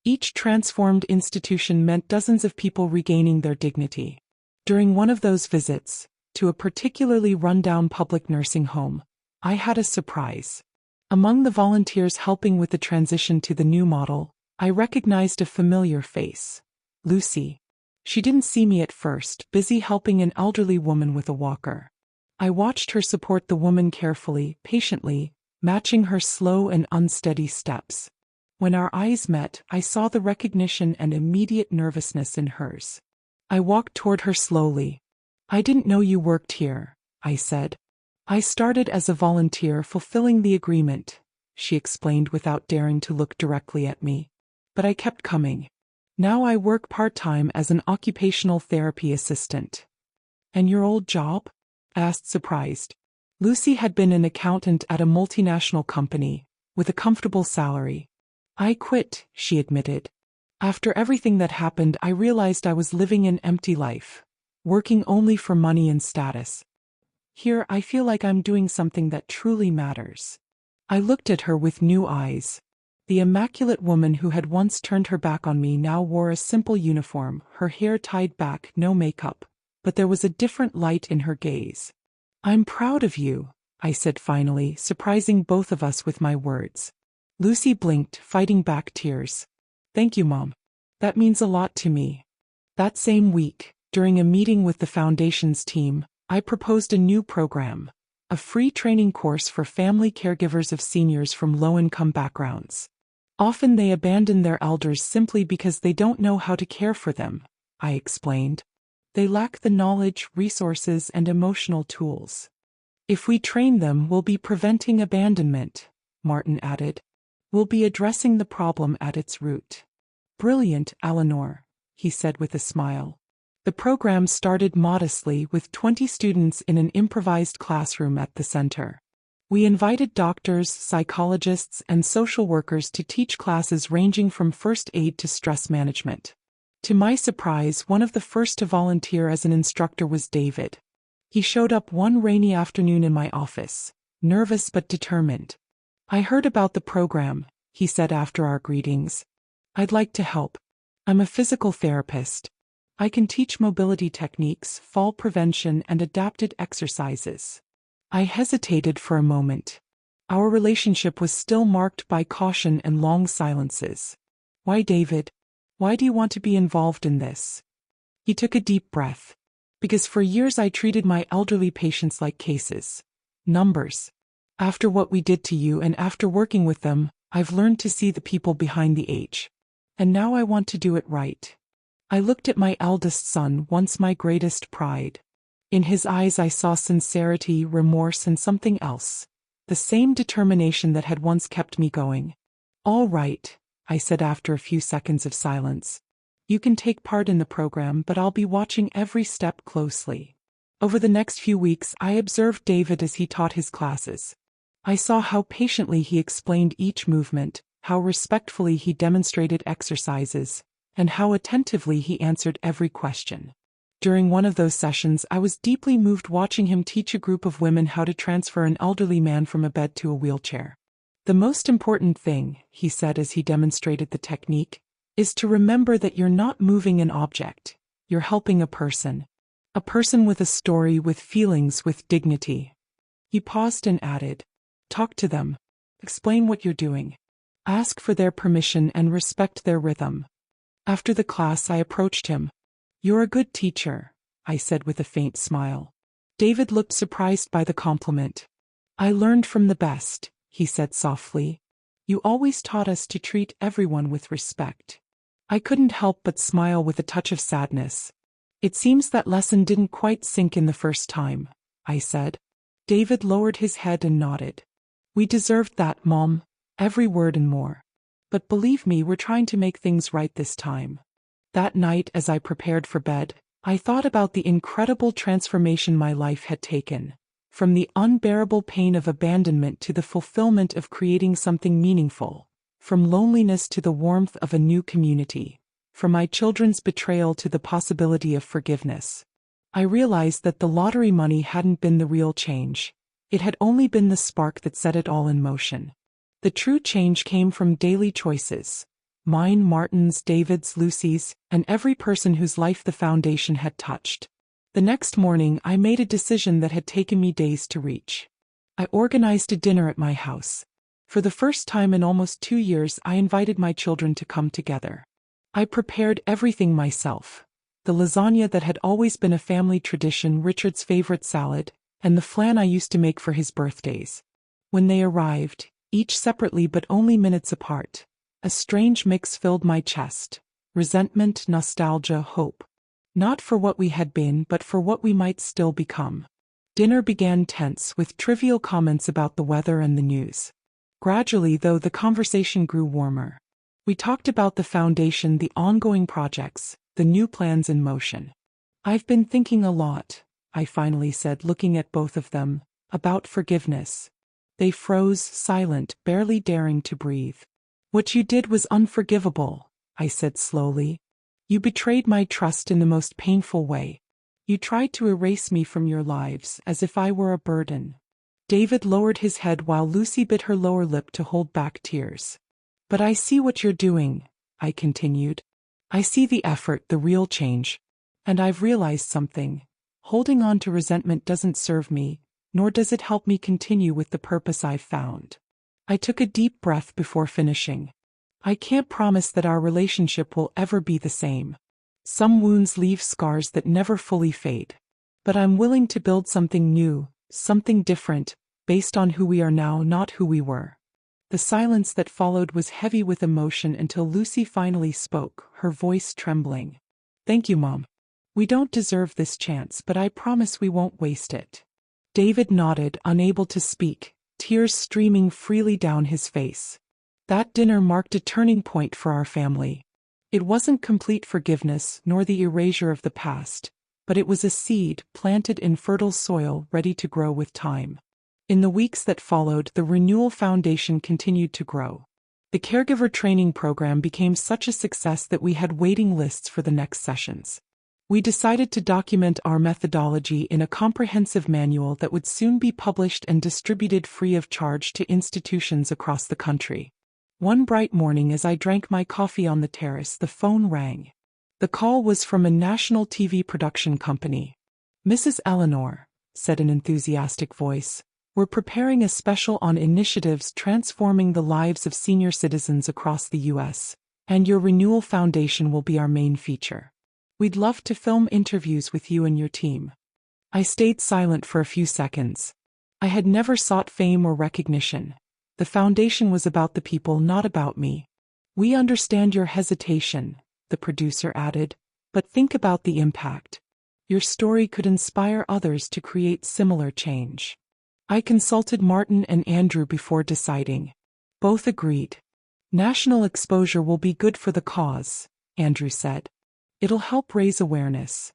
Each transformed institution meant dozens of people regaining their dignity. During one of those visits, to a particularly run-down public nursing home, I had a surprise. Among the volunteers helping with the transition to the new model, I recognized a familiar face. Lucy. She didn't see me at first, busy helping an elderly woman with a walker. I watched her support the woman carefully, patiently, matching her slow and unsteady steps. When our eyes met, I saw the recognition and immediate nervousness in hers. I walked toward her slowly. "I didn't know you worked here," I said. "I started as a volunteer fulfilling the agreement," she explained without daring to look directly at me. "But I kept coming. Now I work part-time as an occupational therapy assistant." "And your old job?" I asked, surprised. Lucy had been an accountant at a multinational company, with a comfortable salary. "I quit," she admitted. "After everything that happened, I realized I was living an empty life, working only for money and status. Here, I feel like I'm doing something that truly matters." I looked at her with new eyes. The immaculate woman who had once turned her back on me now wore a simple uniform, her hair tied back, no makeup, but there was a different light in her gaze. "I'm proud of you," I said finally, surprising both of us with my words. Lucy blinked, fighting back tears. "Thank you, Mom. That means a lot to me." That same week, during a meeting with the Foundation's team, I proposed a new program, a free training course for family caregivers of seniors from low-income backgrounds. Often they abandon their elders simply because they don't know how to care for them, I explained. They lack the knowledge, resources, and emotional tools. "If we train them, we'll be preventing abandonment," Martin added. "We'll be addressing the problem at its root." "Brilliant, Eleanor," he said with a smile. The program started modestly with 20 students in an improvised classroom at the center. We invited doctors, psychologists, and social workers to teach classes ranging from first aid to stress management. To my surprise, one of the first to volunteer as an instructor was David. He showed up one rainy afternoon in my office, nervous but determined. "I heard about the program," he said after our greetings. "I'd like to help. I'm a physical therapist." I can teach mobility techniques, fall prevention, and adapted exercises. I hesitated for a moment. Our relationship was still marked by caution and long silences. Why, David? Why do you want to be involved in this? He took a deep breath. Because for years I treated my elderly patients like cases. Numbers. After what we did to you and after working with them, I've learned to see the people behind the age. And now I want to do it right. I looked at my eldest son, once my greatest pride. In his eyes I saw sincerity, remorse, and something else. The same determination that had once kept me going. All right, I said after a few seconds of silence. You can take part in the program, but I'll be watching every step closely. Over the next few weeks, I observed David as he taught his classes. I saw how patiently he explained each movement, how respectfully he demonstrated exercises, and how attentively he answered every question. During one of those sessions, I was deeply moved watching him teach a group of women how to transfer an elderly man from a bed to a wheelchair. The most important thing, he said as he demonstrated the technique, is to remember that you're not moving an object. You're helping a person. A person with a story, with feelings, with dignity. He paused and added, talk to them. Explain what you're doing. Ask for their permission and respect their rhythm. After the class, I approached him. You're a good teacher, I said with a faint smile. David looked surprised by the compliment. I learned from the best, he said softly. You always taught us to treat everyone with respect. I couldn't help but smile with a touch of sadness. It seems that lesson didn't quite sink in the first time, I said. David lowered his head and nodded. We deserved that, Mom, every word and more. But believe me, we're trying to make things right this time. That night, as I prepared for bed, I thought about the incredible transformation my life had taken. From the unbearable pain of abandonment to the fulfillment of creating something meaningful. From loneliness to the warmth of a new community. From my children's betrayal to the possibility of forgiveness. I realized that the lottery money hadn't been the real change. It had only been the spark that set it all in motion. The true change came from daily choices. Mine, Martin's, David's, Lucy's, and every person whose life the foundation had touched. The next morning, I made a decision that had taken me days to reach. I organized a dinner at my house. For the first time in almost 2 years, I invited my children to come together. I prepared everything myself. The lasagna that had always been a family tradition, Richard's favorite salad, and the flan I used to make for his birthdays. When they arrived, each separately but only minutes apart, a strange mix filled my chest. Resentment, nostalgia, hope. Not for what we had been, but for what we might still become. Dinner began tense, with trivial comments about the weather and the news. Gradually, though, the conversation grew warmer. We talked about the foundation, the ongoing projects, the new plans in motion. I've been thinking a lot, I finally said, looking at both of them, about forgiveness. They froze, silent, barely daring to breathe. What you did was unforgivable, I said slowly. You betrayed my trust in the most painful way. You tried to erase me from your lives, as if I were a burden. David lowered his head while Lucy bit her lower lip to hold back tears. But I see what you're doing, I continued. I see the effort, the real change. And I've realized something. Holding on to resentment doesn't serve me, nor does it help me continue with the purpose I've found. I took a deep breath before finishing. I can't promise that our relationship will ever be the same. Some wounds leave scars that never fully fade. But I'm willing to build something new, something different, based on who we are now, not who we were. The silence that followed was heavy with emotion until Lucy finally spoke, her voice trembling. Thank you, Mom. We don't deserve this chance, but I promise we won't waste it. David nodded, unable to speak, tears streaming freely down his face. That dinner marked a turning point for our family. It wasn't complete forgiveness, nor the erasure of the past, but it was a seed planted in fertile soil ready to grow with time. In the weeks that followed, the Renewal Foundation continued to grow. The caregiver training program became such a success that we had waiting lists for the next sessions. We decided to document our methodology in a comprehensive manual that would soon be published and distributed free of charge to institutions across the country. One bright morning, as I drank my coffee on the terrace, the phone rang. The call was from a national TV production company. "Mrs. Eleanor," said an enthusiastic voice, "we're preparing a special on initiatives transforming the lives of senior citizens across the U.S., and your Renewal Foundation will be our main feature. We'd love to film interviews with you and your team." I stayed silent for a few seconds. I had never sought fame or recognition. The foundation was about the people, not about me. "We understand your hesitation," the producer added, "but think about the impact. Your story could inspire others to create similar change." I consulted Martin and Andrew before deciding. Both agreed. "National exposure will be good for the cause," Andrew said. "It'll help raise awareness.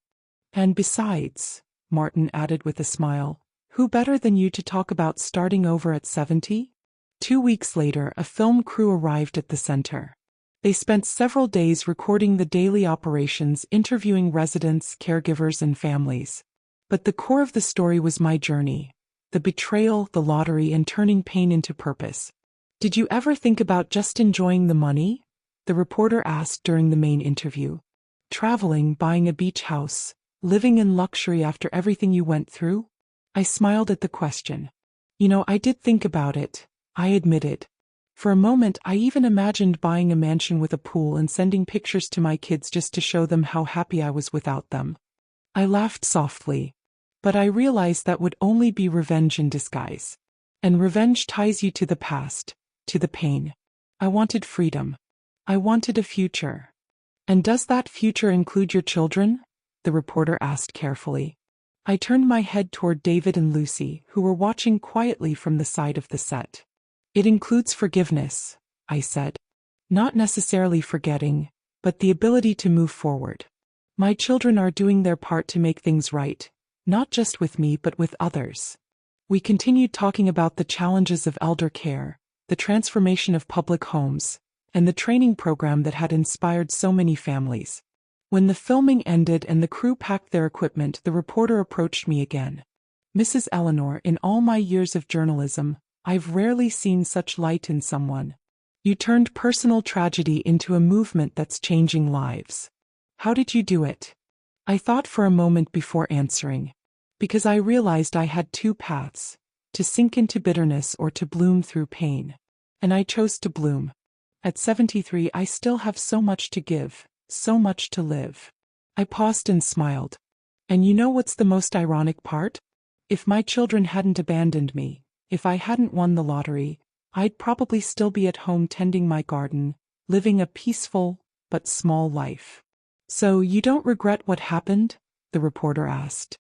And besides," Martin added with a smile, "who better than you to talk about starting over at 70? 2 weeks later, a film crew arrived at the center. They spent several days recording the daily operations, interviewing residents, caregivers, and families. But the core of the story was my journey: the betrayal, the lottery, and turning pain into purpose. "Did you ever think about just enjoying the money?" the reporter asked during the main interview. "Traveling, buying a beach house, living in luxury after everything you went through?" I smiled at the question. I did think about it," I admitted. "For a moment, I even imagined buying a mansion with a pool and sending pictures to my kids just to show them how happy I was without them." I laughed softly. "But I realized that would only be revenge in disguise. And revenge ties you to the past, to the pain. I wanted freedom. I wanted a future." "And does that future include your children?" the reporter asked carefully. I turned my head toward David and Lucy, who were watching quietly from the side of the set. "It includes forgiveness," I said. "Not necessarily forgetting, but the ability to move forward. My children are doing their part to make things right, not just with me but with others." We continued talking about the challenges of elder care, the transformation of public homes, and the training program that had inspired so many families. When the filming ended and the crew packed their equipment, the reporter approached me again. "Mrs. Eleanor, in all my years of journalism, I've rarely seen such light in someone. You turned personal tragedy into a movement that's changing lives. How did you do it?" I thought for a moment before answering. Because I realized I had two paths: to sink into bitterness or to bloom through pain. And I chose to bloom. At 73, I still have so much to give, so much to live. I paused and smiled. "And you know what's the most ironic part? If my children hadn't abandoned me, if I hadn't won the lottery, I'd probably still be at home tending my garden, living a peaceful but small life." "So you don't regret what happened?" the reporter asked.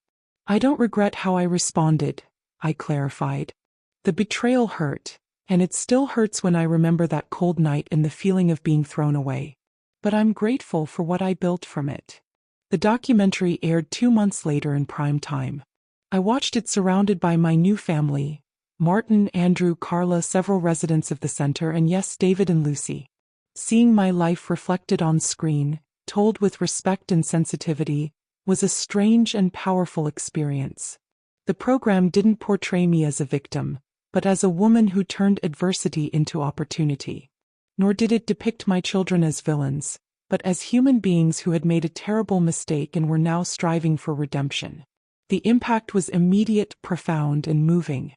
"I don't regret how I responded," I clarified. "The betrayal hurt, and it still hurts when I remember that cold night and the feeling of being thrown away. But I'm grateful for what I built from it." The documentary aired 2 months later in prime time. I watched it surrounded by my new family: Martin, Andrew, Carla, several residents of the center, and yes, David and Lucy. Seeing my life reflected on screen, told with respect and sensitivity, was a strange and powerful experience. The program didn't portray me as a victim, but as a woman who turned adversity into opportunity. Nor did it depict my children as villains, but as human beings who had made a terrible mistake and were now striving for redemption. The impact was immediate, profound, and moving.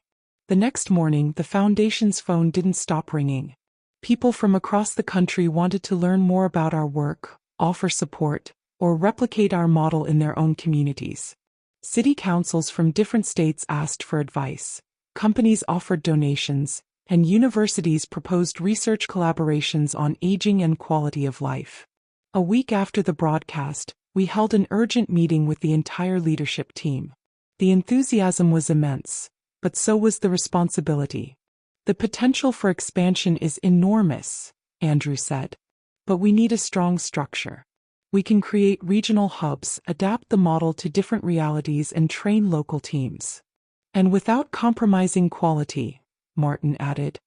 The next morning, the foundation's phone didn't stop ringing. People from across the country wanted to learn more about our work, offer support, or replicate our model in their own communities. City councils from different states asked for advice. Companies offered donations, and universities proposed research collaborations on aging and quality of life. A week after the broadcast, we held an urgent meeting with the entire leadership team. The enthusiasm was immense, but so was the responsibility. "The potential for expansion is enormous," Andrew said. "But we need a strong structure. We can create regional hubs, adapt the model to different realities, and train local teams. And without compromising quality," Martin added.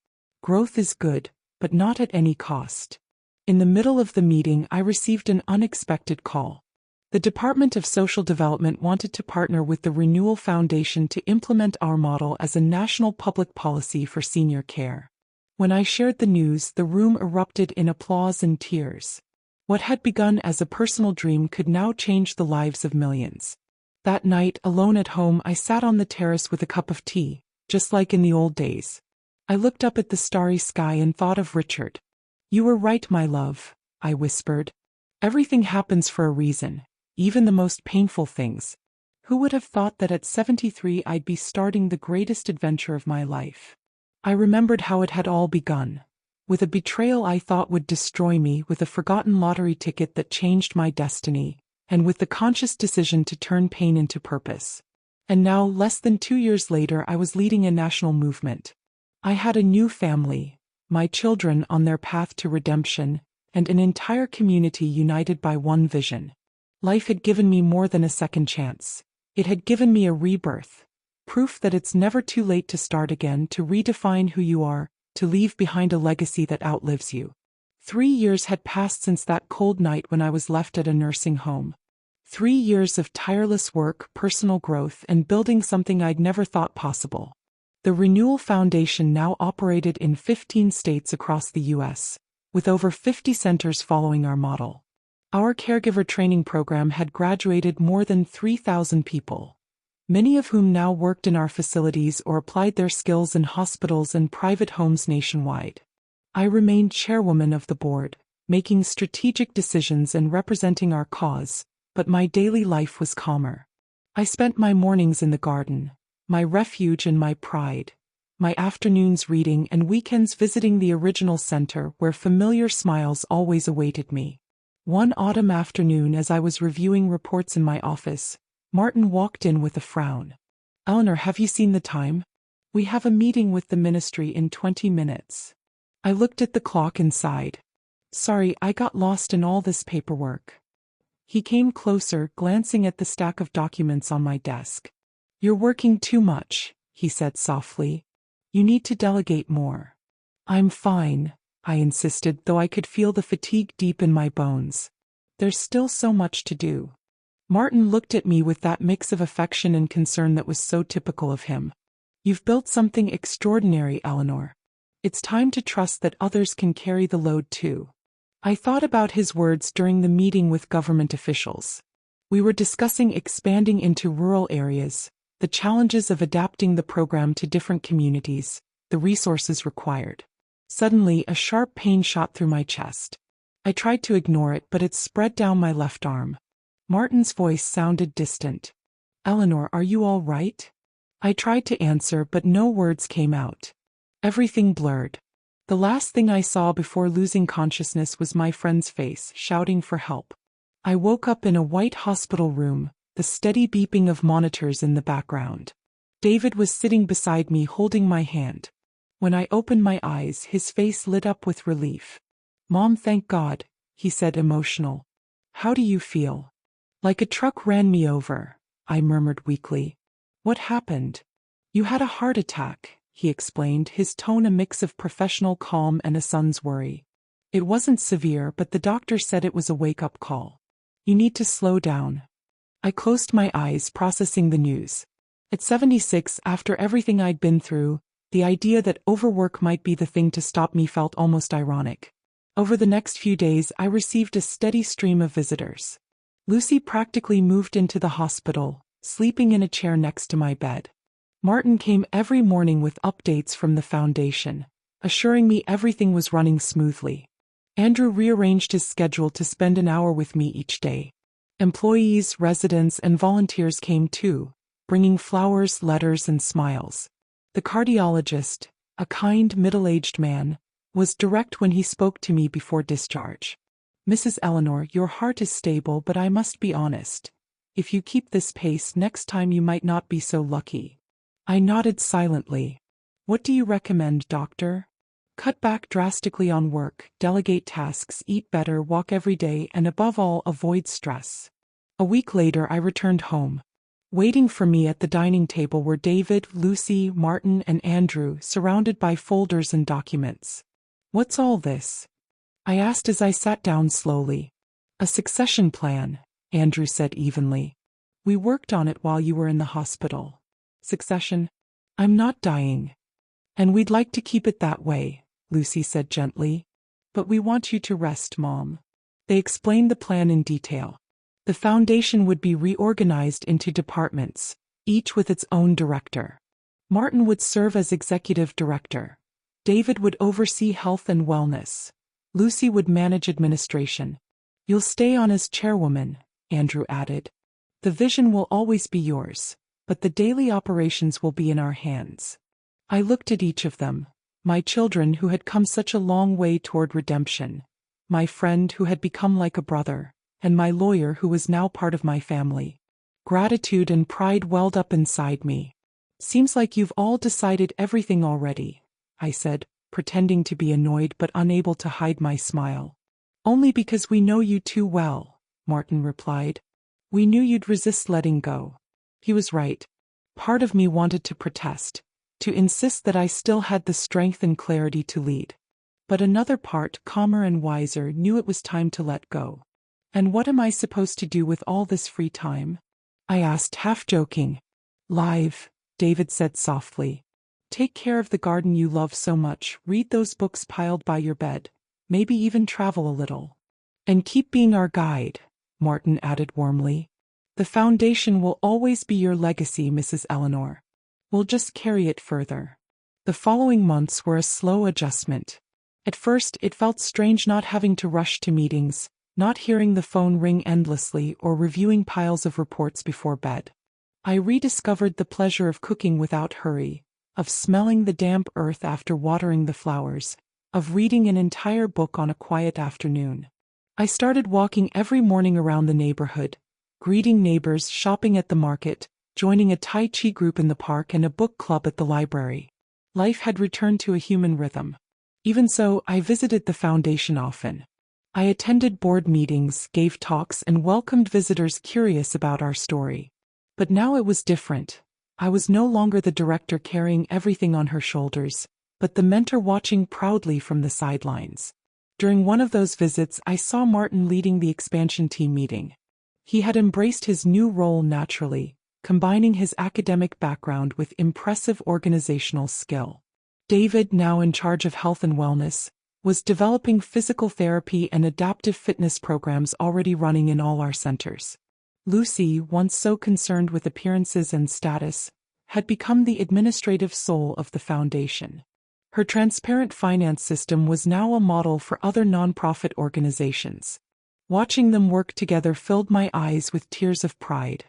"Growth is good, but not at any cost." In the middle of the meeting, I received an unexpected call. The Department of Social Development wanted to partner with the Renewal Foundation to implement our model as a national public policy for senior care. When I shared the news, the room erupted in applause and tears. What had begun as a personal dream could now change the lives of millions. That night, alone at home, I sat on the terrace with a cup of tea, just like in the old days. I looked up at the starry sky and thought of Richard. "You were right, my love," I whispered. "Everything happens for a reason, even the most painful things. Who would have thought that at 73 I'd be starting the greatest adventure of my life?" I remembered how it had all begun. With a betrayal I thought would destroy me, with a forgotten lottery ticket that changed my destiny, and with the conscious decision to turn pain into purpose. And now, less than 2 years later, I was leading a national movement. I had a new family, my children on their path to redemption, and an entire community united by one vision. Life had given me more than a second chance. It had given me a rebirth, proof that it's never too late to start again, to redefine who you are, to leave behind a legacy that outlives you. 3 years had passed since that cold night when I was left at a nursing home. 3 years of tireless work, personal growth, and building something I'd never thought possible. The Renewal Foundation now operated in 15 states across the U.S., with over 50 centers following our model. Our caregiver training program had graduated more than 3,000 people, many of whom now worked in our facilities or applied their skills in hospitals and private homes nationwide. I remained chairwoman of the board, making strategic decisions and representing our cause, but my daily life was calmer. I spent my mornings in the garden, my refuge and my pride, my afternoons reading and weekends visiting the original center where familiar smiles always awaited me. One autumn afternoon, as I was reviewing reports in my office, Martin walked in with a frown. "Eleanor, have you seen the time? We have a meeting with the ministry in 20 minutes. I looked at the clock and sighed. "Sorry, I got lost in all this paperwork." He came closer, glancing at the stack of documents on my desk. "You're working too much," he said softly. "You need to delegate more." "I'm fine," I insisted, though I could feel the fatigue deep in my bones. "There's still so much to do." Martin looked at me with that mix of affection and concern that was so typical of him. "You've built something extraordinary, Eleanor. It's time to trust that others can carry the load too." I thought about his words during the meeting with government officials. We were discussing expanding into rural areas, the challenges of adapting the program to different communities, the resources required. Suddenly, a sharp pain shot through my chest. I tried to ignore it, but it spread down my left arm. Martin's voice sounded distant. "Eleanor, are you all right?" I tried to answer, but no words came out. Everything blurred. The last thing I saw before losing consciousness was my friend's face, shouting for help. I woke up in a white hospital room, the steady beeping of monitors in the background. David was sitting beside me, holding my hand. When I opened my eyes, his face lit up with relief. "Mom, thank God," he said, emotional. "How do you feel?" "Like a truck ran me over," I murmured weakly. "What happened?" "You had a heart attack," he explained, his tone a mix of professional calm and a son's worry. "It wasn't severe, but the doctor said it was a wake-up call. You need to slow down." I closed my eyes, processing the news. At 76, after everything I'd been through, the idea that overwork might be the thing to stop me felt almost ironic. Over the next few days, I received a steady stream of visitors. Lucy practically moved into the hospital, sleeping in a chair next to my bed. Martin came every morning with updates from the foundation, assuring me everything was running smoothly. Andrew rearranged his schedule to spend an hour with me each day. Employees, residents, and volunteers came too, bringing flowers, letters, and smiles. The cardiologist, a kind, middle-aged man, was direct when he spoke to me before discharge. "Mrs. Eleanor, your heart is stable, but I must be honest. If you keep this pace, next time you might not be so lucky." I nodded silently. "What do you recommend, doctor?" "Cut back drastically on work, delegate tasks, eat better, walk every day, and above all, avoid stress." A week later, I returned home. Waiting for me at the dining table were David, Lucy, Martin, and Andrew, surrounded by folders and documents. "What's all this?" I asked as I sat down slowly. "A succession plan," Andrew said evenly. "We worked on it while you were in the hospital." "Succession? I'm not dying. And we'd like to keep it that way," Lucy said gently. "But we want you to rest, Mom. They explained the plan in detail. The foundation would be reorganized into departments, each with its own director. Martin would serve as executive director. David would oversee health and wellness. Lucy would manage administration. You'll stay on as chairwoman, Andrew added. The vision will always be yours, but the daily operations will be in our hands. I looked at each of them, my children who had come such a long way toward redemption, my friend who had become like a brother, and my lawyer who was now part of my family. Gratitude and pride welled up inside me. Seems like you've all decided everything already, I said, pretending to be annoyed but unable to hide my smile. Only because we know you too well, Martin replied. We knew you'd resist letting go. He was right. Part of me wanted to protest, to insist that I still had the strength and clarity to lead. But another part, calmer and wiser, knew it was time to let go. And what am I supposed to do with all this free time? I asked, half joking. Live, David said softly. Take care of the garden you love so much, read those books piled by your bed, maybe even travel a little. And keep being our guide, Martin added warmly. The foundation will always be your legacy, Mrs. Eleanor. We'll just carry it further. The following months were a slow adjustment. At first, it felt strange not having to rush to meetings, not hearing the phone ring endlessly or reviewing piles of reports before bed. I rediscovered the pleasure of cooking without hurry, of smelling the damp earth after watering the flowers, of reading an entire book on a quiet afternoon. I started walking every morning around the neighborhood, greeting neighbors, shopping at the market, joining a Tai Chi group in the park and a book club at the library. Life had returned to a human rhythm. Even so, I visited the foundation often. I attended board meetings, gave talks, and welcomed visitors curious about our story. But now it was different. I was no longer the director carrying everything on her shoulders, but the mentor watching proudly from the sidelines. During one of those visits, I saw Martin leading the expansion team meeting. He had embraced his new role naturally, combining his academic background with impressive organizational skill. David, now in charge of health and wellness, was developing physical therapy and adaptive fitness programs already running in all our centers. Lucy, once so concerned with appearances and status, had become the administrative soul of the foundation. Her transparent finance system was now a model for other nonprofit organizations. Watching them work together filled my eyes with tears of pride.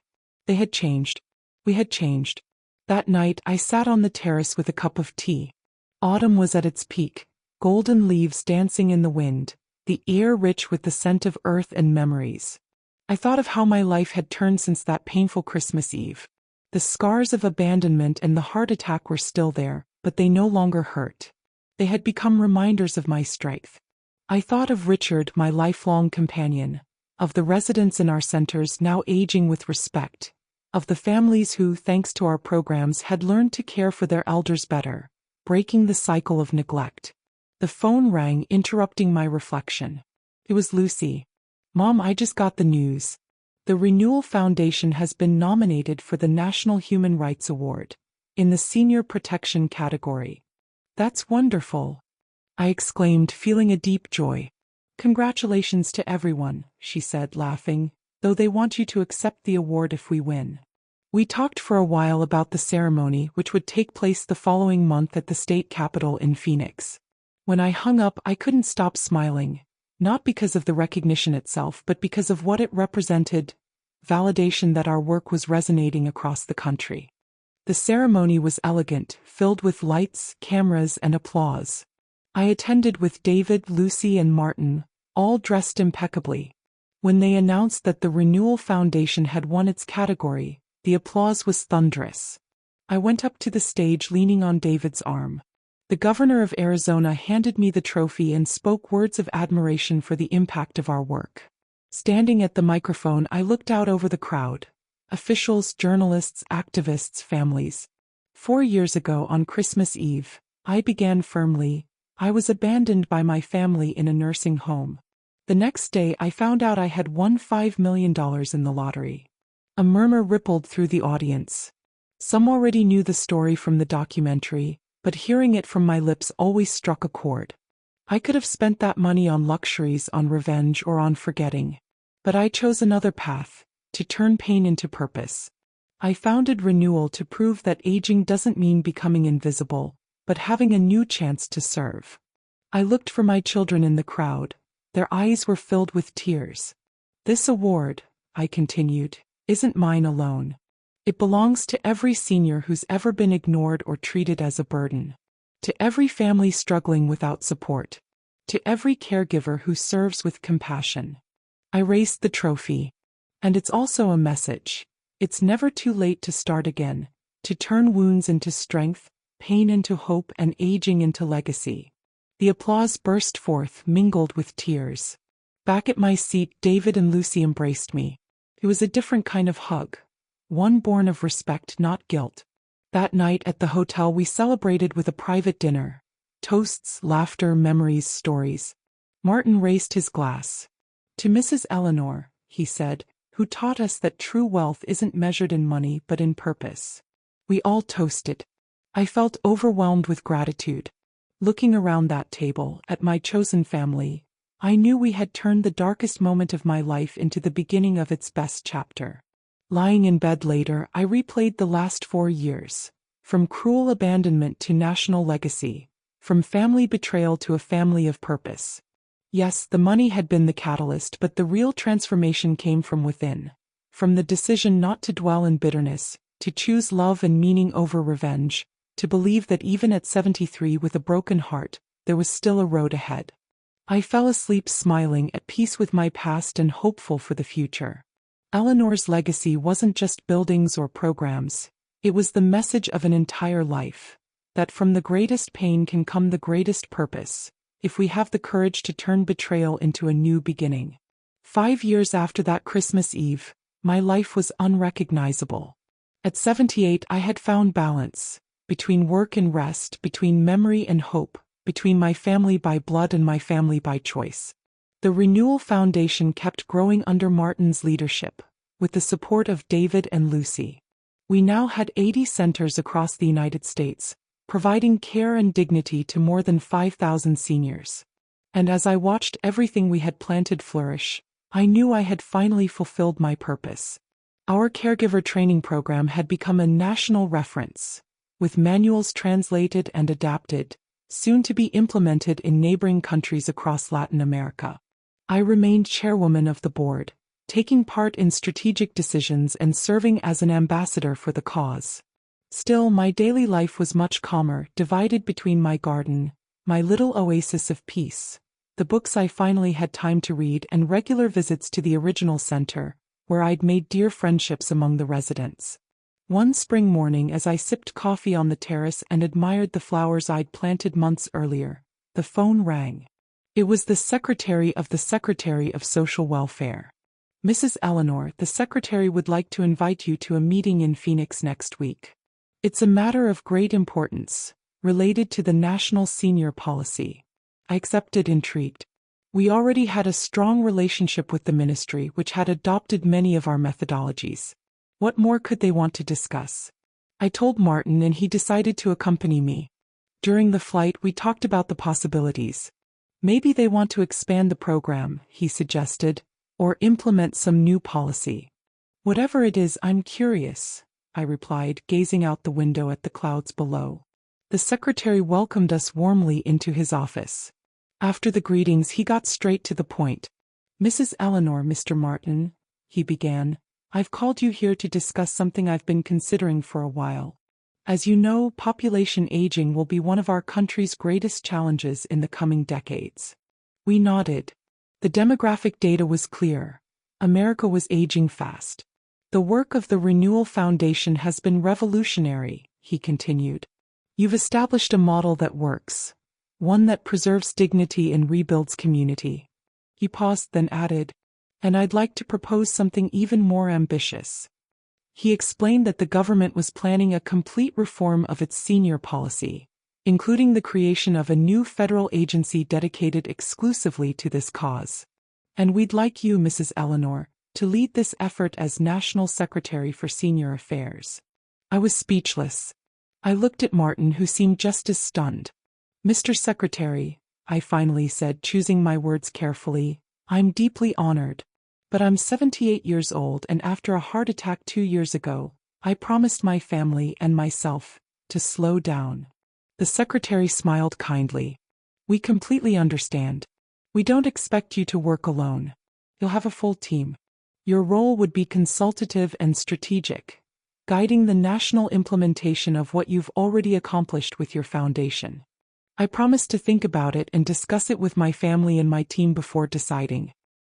They had changed. We had changed. That night, I sat on the terrace with a cup of tea. Autumn was at its peak, golden leaves dancing in the wind, the air rich with the scent of earth and memories. I thought of how my life had turned since that painful Christmas Eve. The scars of abandonment and the heart attack were still there, but they no longer hurt. They had become reminders of my strength. I thought of Richard, my lifelong companion, of the residents in our centers now aging with respect, of the families who, thanks to our programs, had learned to care for their elders better, breaking the cycle of neglect. The phone rang, interrupting my reflection. It was Lucy. Mom, I just got the news. The Renewal Foundation has been nominated for the National Human Rights Award, in the Senior Protection category. That's wonderful, I exclaimed, feeling a deep joy. Congratulations to everyone, she said, laughing, though they want you to accept the award if we win. We talked for a while about the ceremony, which would take place the following month at the state capitol in Phoenix. When I hung up, I couldn't stop smiling. Not because of the recognition itself, but because of what it represented, validation that our work was resonating across the country. The ceremony was elegant, filled with lights, cameras, and applause. I attended with David, Lucy, and Martin, all dressed impeccably. When they announced that the Renewal Foundation had won its category, the applause was thunderous. I went up to the stage leaning on David's arm. The governor of Arizona handed me the trophy and spoke words of admiration for the impact of our work. Standing at the microphone, I looked out over the crowd. Officials, journalists, activists, families. 4 years ago on Christmas Eve, I began firmly. I was abandoned by my family in a nursing home. The next day I found out I had won $5 million in the lottery. A murmur rippled through the audience. Some already knew the story from the documentary, but hearing it from my lips always struck a chord. I could have spent that money on luxuries, on revenge, or on forgetting. But I chose another path, to turn pain into purpose. I founded Renewal to prove that aging doesn't mean becoming invisible, but having a new chance to serve. I looked for my children in the crowd. Their eyes were filled with tears. This award, I continued, isn't mine alone. It belongs to every senior who's ever been ignored or treated as a burden. To every family struggling without support. To every caregiver who serves with compassion. I raised the trophy. And it's also a message. It's never too late to start again, to turn wounds into strength, pain into hope, and aging into legacy. The applause burst forth, mingled with tears. Back at my seat, David and Lucy embraced me. It was a different kind of hug. One born of respect, not guilt. That night at the hotel we celebrated with a private dinner. Toasts, laughter, memories, stories. Martin raised his glass. To Mrs. Eleanor, he said, who taught us that true wealth isn't measured in money but in purpose. We all toasted. I felt overwhelmed with gratitude. Looking around that table, at my chosen family, I knew we had turned the darkest moment of my life into the beginning of its best chapter. Lying in bed later, I replayed the last 4 years. From cruel abandonment to national legacy. From family betrayal to a family of purpose. Yes, the money had been the catalyst, but the real transformation came from within. From the decision not to dwell in bitterness, to choose love and meaning over revenge, to believe that even at 73 with a broken heart, there was still a road ahead. I fell asleep smiling, at peace with my past and hopeful for the future. Eleanor's legacy wasn't just buildings or programs, it was the message of an entire life. That from the greatest pain can come the greatest purpose, if we have the courage to turn betrayal into a new beginning. 5 years after that Christmas Eve, my life was unrecognizable. At 78 I had found balance, between work and rest, between memory and hope, between my family by blood and my family by choice. The Renewal Foundation kept growing under Martin's leadership, with the support of David and Lucy. We now had 80 centers across the United States, providing care and dignity to more than 5,000 seniors. And as I watched everything we had planted flourish, I knew I had finally fulfilled my purpose. Our caregiver training program had become a national reference, with manuals translated and adapted, soon to be implemented in neighboring countries across Latin America. I remained chairwoman of the board, taking part in strategic decisions and serving as an ambassador for the cause. Still, my daily life was much calmer, divided between my garden, my little oasis of peace, the books I finally had time to read, and regular visits to the original center, where I'd made dear friendships among the residents. One spring morning, as I sipped coffee on the terrace and admired the flowers I'd planted months earlier, the phone rang. It was the Secretary of Social Welfare. Mrs. Eleanor, the Secretary would like to invite you to a meeting in Phoenix next week. It's a matter of great importance, related to the national senior policy. I accepted, intrigued. We already had a strong relationship with the ministry, which had adopted many of our methodologies. What more could they want to discuss? I told Martin and he decided to accompany me. During the flight, we talked about the possibilities. Maybe they want to expand the program, he suggested, or implement some new policy. Whatever it is, I'm curious, I replied, gazing out the window at the clouds below. The secretary welcomed us warmly into his office. After the greetings, he got straight to the point. Mrs. Eleanor, Mr. Martin, he began, I've called you here to discuss something I've been considering for a while. As you know, population aging will be one of our country's greatest challenges in the coming decades. We nodded. The demographic data was clear. America was aging fast. The work of the Renewal Foundation has been revolutionary, he continued. You've established a model that works, one that preserves dignity and rebuilds community. He paused, then added, and I'd like to propose something even more ambitious. He explained that the government was planning a complete reform of its senior policy, including the creation of a new federal agency dedicated exclusively to this cause. And we'd like you, Mrs. Eleanor, to lead this effort as National Secretary for Senior Affairs. I was speechless. I looked at Martin, who seemed just as stunned. Mr. Secretary, I finally said, choosing my words carefully. I'm deeply honored. But I'm 78 years old, and after a heart attack 2 years ago, I promised my family and myself to slow down. The secretary smiled kindly. We completely understand. We don't expect you to work alone. You'll have a full team. Your role would be consultative and strategic, guiding the national implementation of what you've already accomplished with your foundation. I promised to think about it and discuss it with my family and my team before deciding.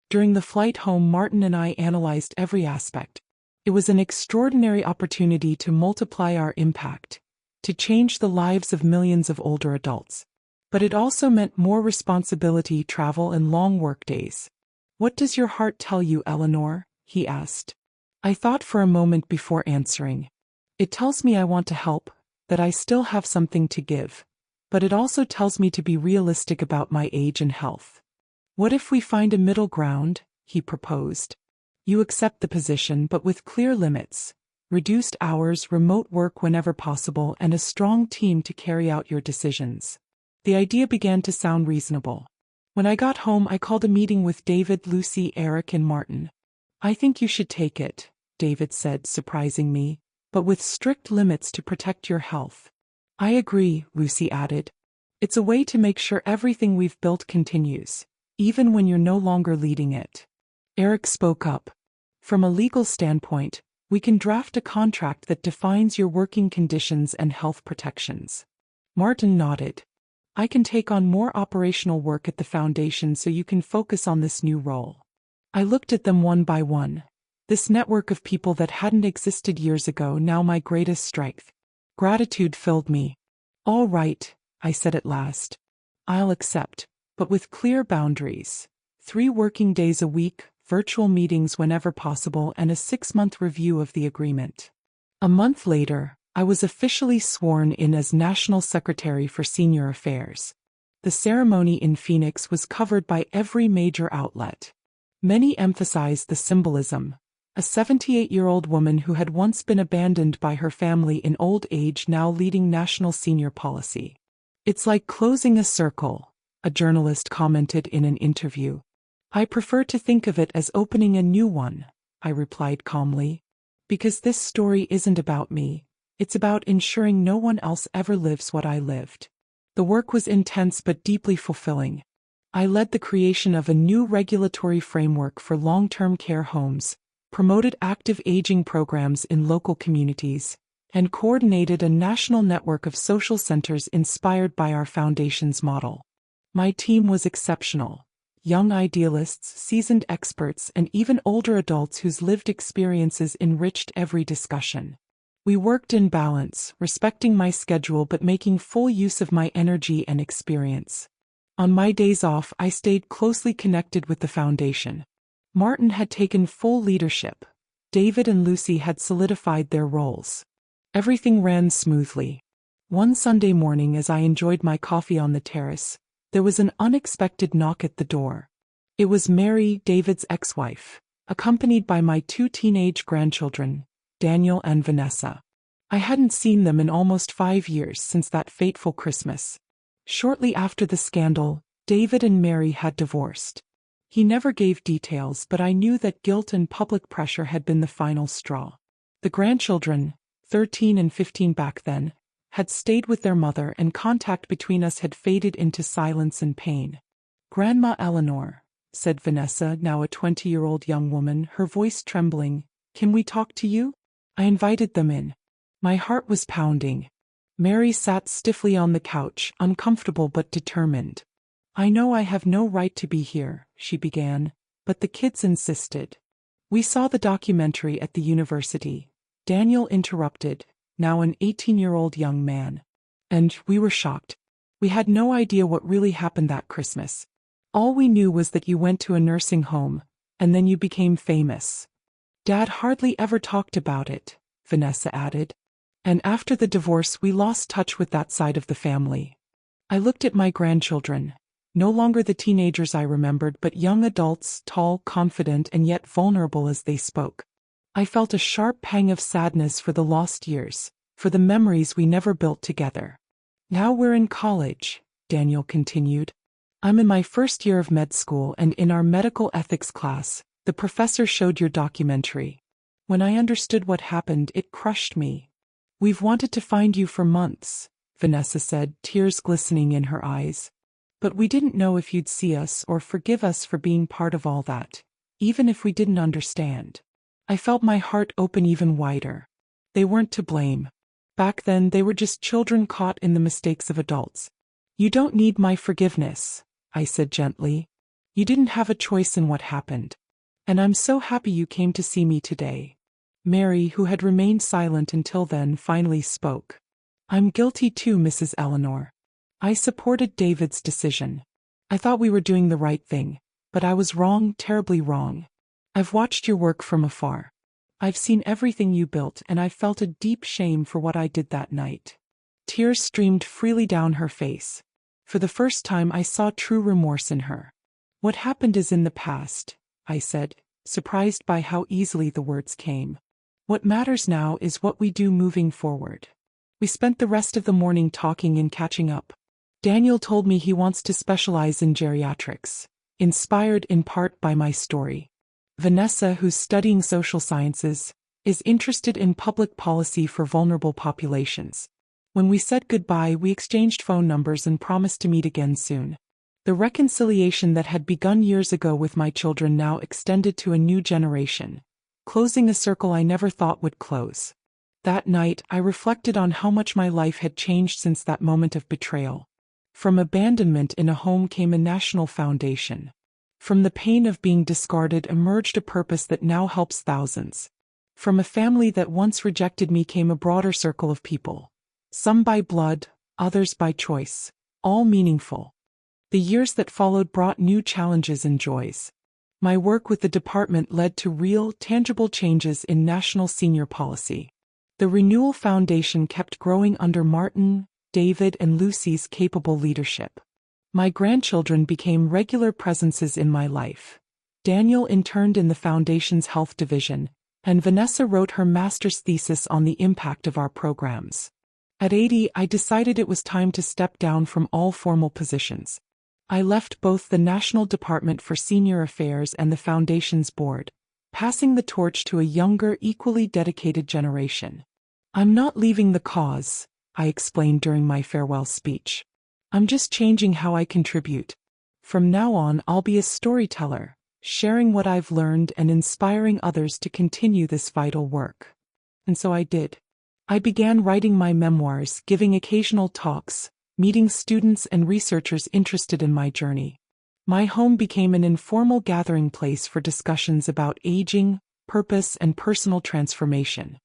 During the flight home, Martin and I analyzed every aspect. It was an extraordinary opportunity to multiply our impact, to change the lives of millions of older adults. But it also meant more responsibility, travel, and long workdays. What does your heart tell you, Eleanor? He asked. I thought for a moment before answering. It tells me I want to help, that I still have something to give. But it also tells me to be realistic about my age and health. What if we find a middle ground? He proposed. You accept the position, but with clear limits. Reduced hours, remote work whenever possible, and a strong team to carry out your decisions. The idea began to sound reasonable. When I got home, I called a meeting with David, Lucy, Eric, and Martin. I think you should take it, David said, surprising me, but with strict limits to protect your health. I agree, Lucy added. It's a way to make sure everything we've built continues, even when you're no longer leading it. Eric spoke up. From a legal standpoint, we can draft a contract that defines your working conditions and health protections. Martin nodded. I can take on more operational work at the foundation so you can focus on this new role. I looked at them one by one. This network of people that hadn't existed years ago, now my greatest strength. Gratitude filled me. All right, I said at last. I'll accept, but with clear boundaries. 3 working days a week, virtual meetings whenever possible, and a 6-month review of the agreement. A month later, I was officially sworn in as National Secretary for Senior Affairs. The ceremony in Phoenix was covered by every major outlet. Many emphasized the symbolism. A 78-year-old woman who had once been abandoned by her family in old age now leading national senior policy. It's like closing a circle, a journalist commented in an interview. I prefer to think of it as opening a new one, I replied calmly. Because this story isn't about me. It's about ensuring no one else ever lives what I lived. The work was intense but deeply fulfilling. I led the creation of a new regulatory framework for long-term care homes, promoted active aging programs in local communities, and coordinated a national network of social centers inspired by our foundation's model. My team was exceptional. Young idealists, seasoned experts, and even older adults whose lived experiences enriched every discussion. We worked in balance, respecting my schedule but making full use of my energy and experience. On my days off, I stayed closely connected with the foundation. Martin had taken full leadership. David and Lucy had solidified their roles. Everything ran smoothly. One Sunday morning, as I enjoyed my coffee on the terrace, there was an unexpected knock at the door. It was Mary, David's ex-wife, accompanied by my 2 teenage grandchildren, Daniel and Vanessa. I hadn't seen them in almost 5 years since that fateful Christmas. Shortly after the scandal, David and Mary had divorced. He never gave details, but I knew that guilt and public pressure had been the final straw. The grandchildren, 13 and 15 back then, had stayed with their mother, and contact between us had faded into silence and pain. Grandma Eleanor, said Vanessa, now a 20-year-old young woman, her voice trembling, can we talk to you? I invited them in. My heart was pounding. Mary sat stiffly on the couch, uncomfortable but determined. I know I have no right to be here, she began, but the kids insisted. We saw the documentary at the university. Daniel interrupted, now an 18-year-old young man. And we were shocked. We had no idea what really happened that Christmas. All we knew was that you went to a nursing home, and then you became famous. Dad hardly ever talked about it, Vanessa added. And after the divorce, we lost touch with that side of the family. I looked at my grandchildren, no longer the teenagers I remembered, but young adults, tall, confident, and yet vulnerable as they spoke. I felt a sharp pang of sadness for the lost years, for the memories we never built together. Now we're in college, Daniel continued. I'm in my first year of med school, and in our medical ethics class, the professor showed your documentary. When I understood what happened, it crushed me. We've wanted to find you for months, Vanessa said, tears glistening in her eyes. But we didn't know if you'd see us or forgive us for being part of all that, even if we didn't understand. I felt my heart open even wider. They weren't to blame. Back then, they were just children caught in the mistakes of adults. You don't need my forgiveness, I said gently. You didn't have a choice in what happened. And I'm so happy you came to see me today. Mary, who had remained silent until then, finally spoke. I'm guilty too, Mrs. Eleanor. I supported David's decision. I thought we were doing the right thing, but I was wrong, terribly wrong. I've watched your work from afar. I've seen everything you built, and I felt a deep shame for what I did that night. Tears streamed freely down her face. For the first time, I saw true remorse in her. What happened is in the past, I said, surprised by how easily the words came. What matters now is what we do moving forward. We spent the rest of the morning talking and catching up. Daniel told me he wants to specialize in geriatrics, inspired in part by my story. Vanessa, who's studying social sciences, is interested in public policy for vulnerable populations. When we said goodbye, we exchanged phone numbers and promised to meet again soon. The reconciliation that had begun years ago with my children now extended to a new generation, closing a circle I never thought would close. That night, I reflected on how much my life had changed since that moment of betrayal. From abandonment in a home came a national foundation. From the pain of being discarded emerged a purpose that now helps thousands. From a family that once rejected me came a broader circle of people. Some by blood, others by choice, all meaningful. The years that followed brought new challenges and joys. My work with the department led to real, tangible changes in national senior policy. The Renewal Foundation kept growing under Martin, David, and Lucy's capable leadership. My grandchildren became regular presences in my life. Daniel interned in the Foundation's health division, and Vanessa wrote her master's thesis on the impact of our programs. At 80, I decided it was time to step down from all formal positions. I left both the National Department for Senior Affairs and the Foundation's board, passing the torch to a younger, equally dedicated generation. I'm not leaving the cause, I explained during my farewell speech. I'm just changing how I contribute. From now on, I'll be a storyteller, sharing what I've learned and inspiring others to continue this vital work. And so I did. I began writing my memoirs, giving occasional talks, meeting students and researchers interested in my journey. My home became an informal gathering place for discussions about aging, purpose, and personal transformation.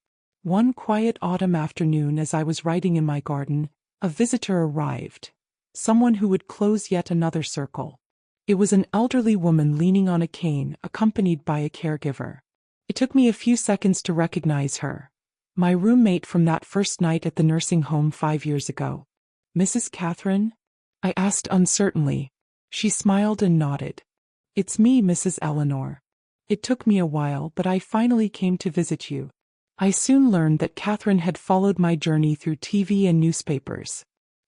One quiet autumn afternoon, as I was writing in my garden, a visitor arrived. Someone who would close yet another circle. It was an elderly woman leaning on a cane, accompanied by a caregiver. It took me a few seconds to recognize her. My roommate from that first night at the nursing home 5 years ago. Mrs. Catherine? I asked uncertainly. She smiled and nodded. It's me, Mrs. Eleanor. It took me a while, but I finally came to visit you. I soon learned that Catherine had followed my journey through TV and newspapers.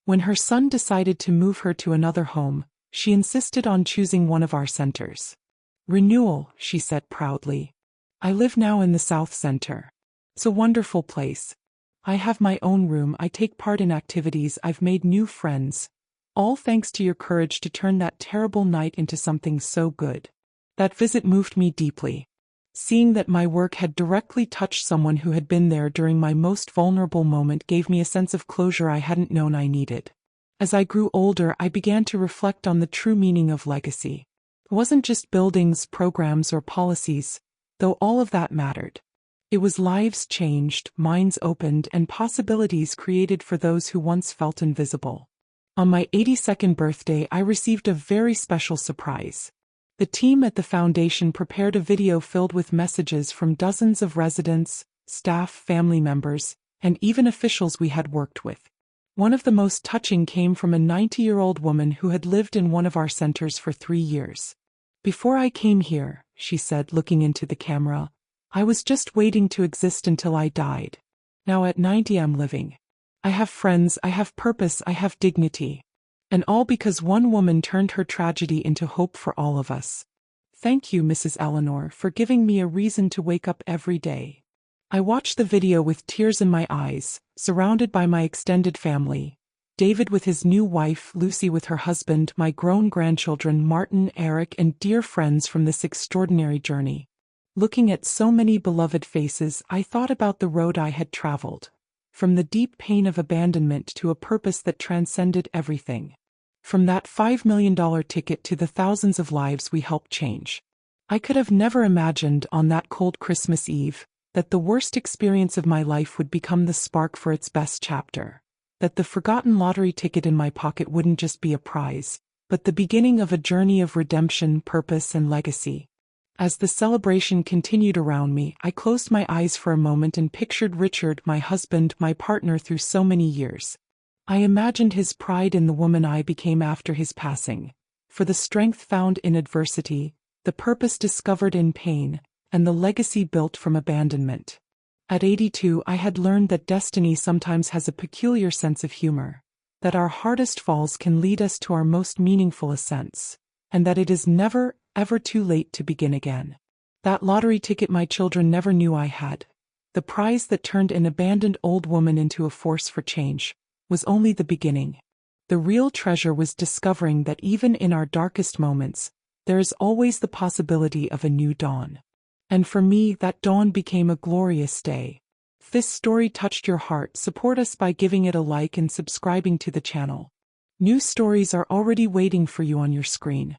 When her son decided to move her to another home, she insisted on choosing one of our centers. Renewal, she said proudly. I live now in the South Center. It's a wonderful place. I have my own room, I take part in activities, I've made new friends. All thanks to your courage to turn that terrible night into something so good. That visit moved me deeply. Seeing that my work had directly touched someone who had been there during my most vulnerable moment gave me a sense of closure I hadn't known I needed. As I grew older, I began to reflect on the true meaning of legacy. It wasn't just buildings, programs, or policies, though all of that mattered. It was lives changed, minds opened, and possibilities created for those who once felt invisible. On my 82nd birthday, I received a very special surprise. The team at the foundation prepared a video filled with messages from dozens of residents, staff, family members, and even officials we had worked with. One of the most touching came from a 90-year-old woman who had lived in one of our centers for 3 years. Before I came here, she said, looking into the camera, I was just waiting to exist until I died. Now at 90 I'm living. I have friends, I have purpose, I have dignity. And all because one woman turned her tragedy into hope for all of us. Thank you, Mrs. Eleanor, for giving me a reason to wake up every day. I watched the video with tears in my eyes, surrounded by my extended family. David with his new wife, Lucy with her husband, my grown grandchildren Martin, Eric, and dear friends from this extraordinary journey. Looking at so many beloved faces, I thought about the road I had traveled. From the deep pain of abandonment to a purpose that transcended everything. From that $5 million ticket to the thousands of lives we helped change. I could have never imagined on that cold Christmas Eve that the worst experience of my life would become the spark for its best chapter. That the forgotten lottery ticket in my pocket wouldn't just be a prize, but the beginning of a journey of redemption, purpose, and legacy. As the celebration continued around me, I closed my eyes for a moment and pictured Richard, my husband, my partner through so many years. I imagined his pride in the woman I became after his passing, for the strength found in adversity, the purpose discovered in pain, and the legacy built from abandonment. At 82, I had learned that destiny sometimes has a peculiar sense of humor, that our hardest falls can lead us to our most meaningful ascents, and that it is never, ever too late to begin again. That lottery ticket my children never knew I had, the prize that turned an abandoned old woman into a force for change, was only the beginning. The real treasure was discovering that even in our darkest moments, there is always the possibility of a new dawn. And for me, that dawn became a glorious day. If this story touched your heart, support us by giving it a like and subscribing to the channel. New stories are already waiting for you on your screen.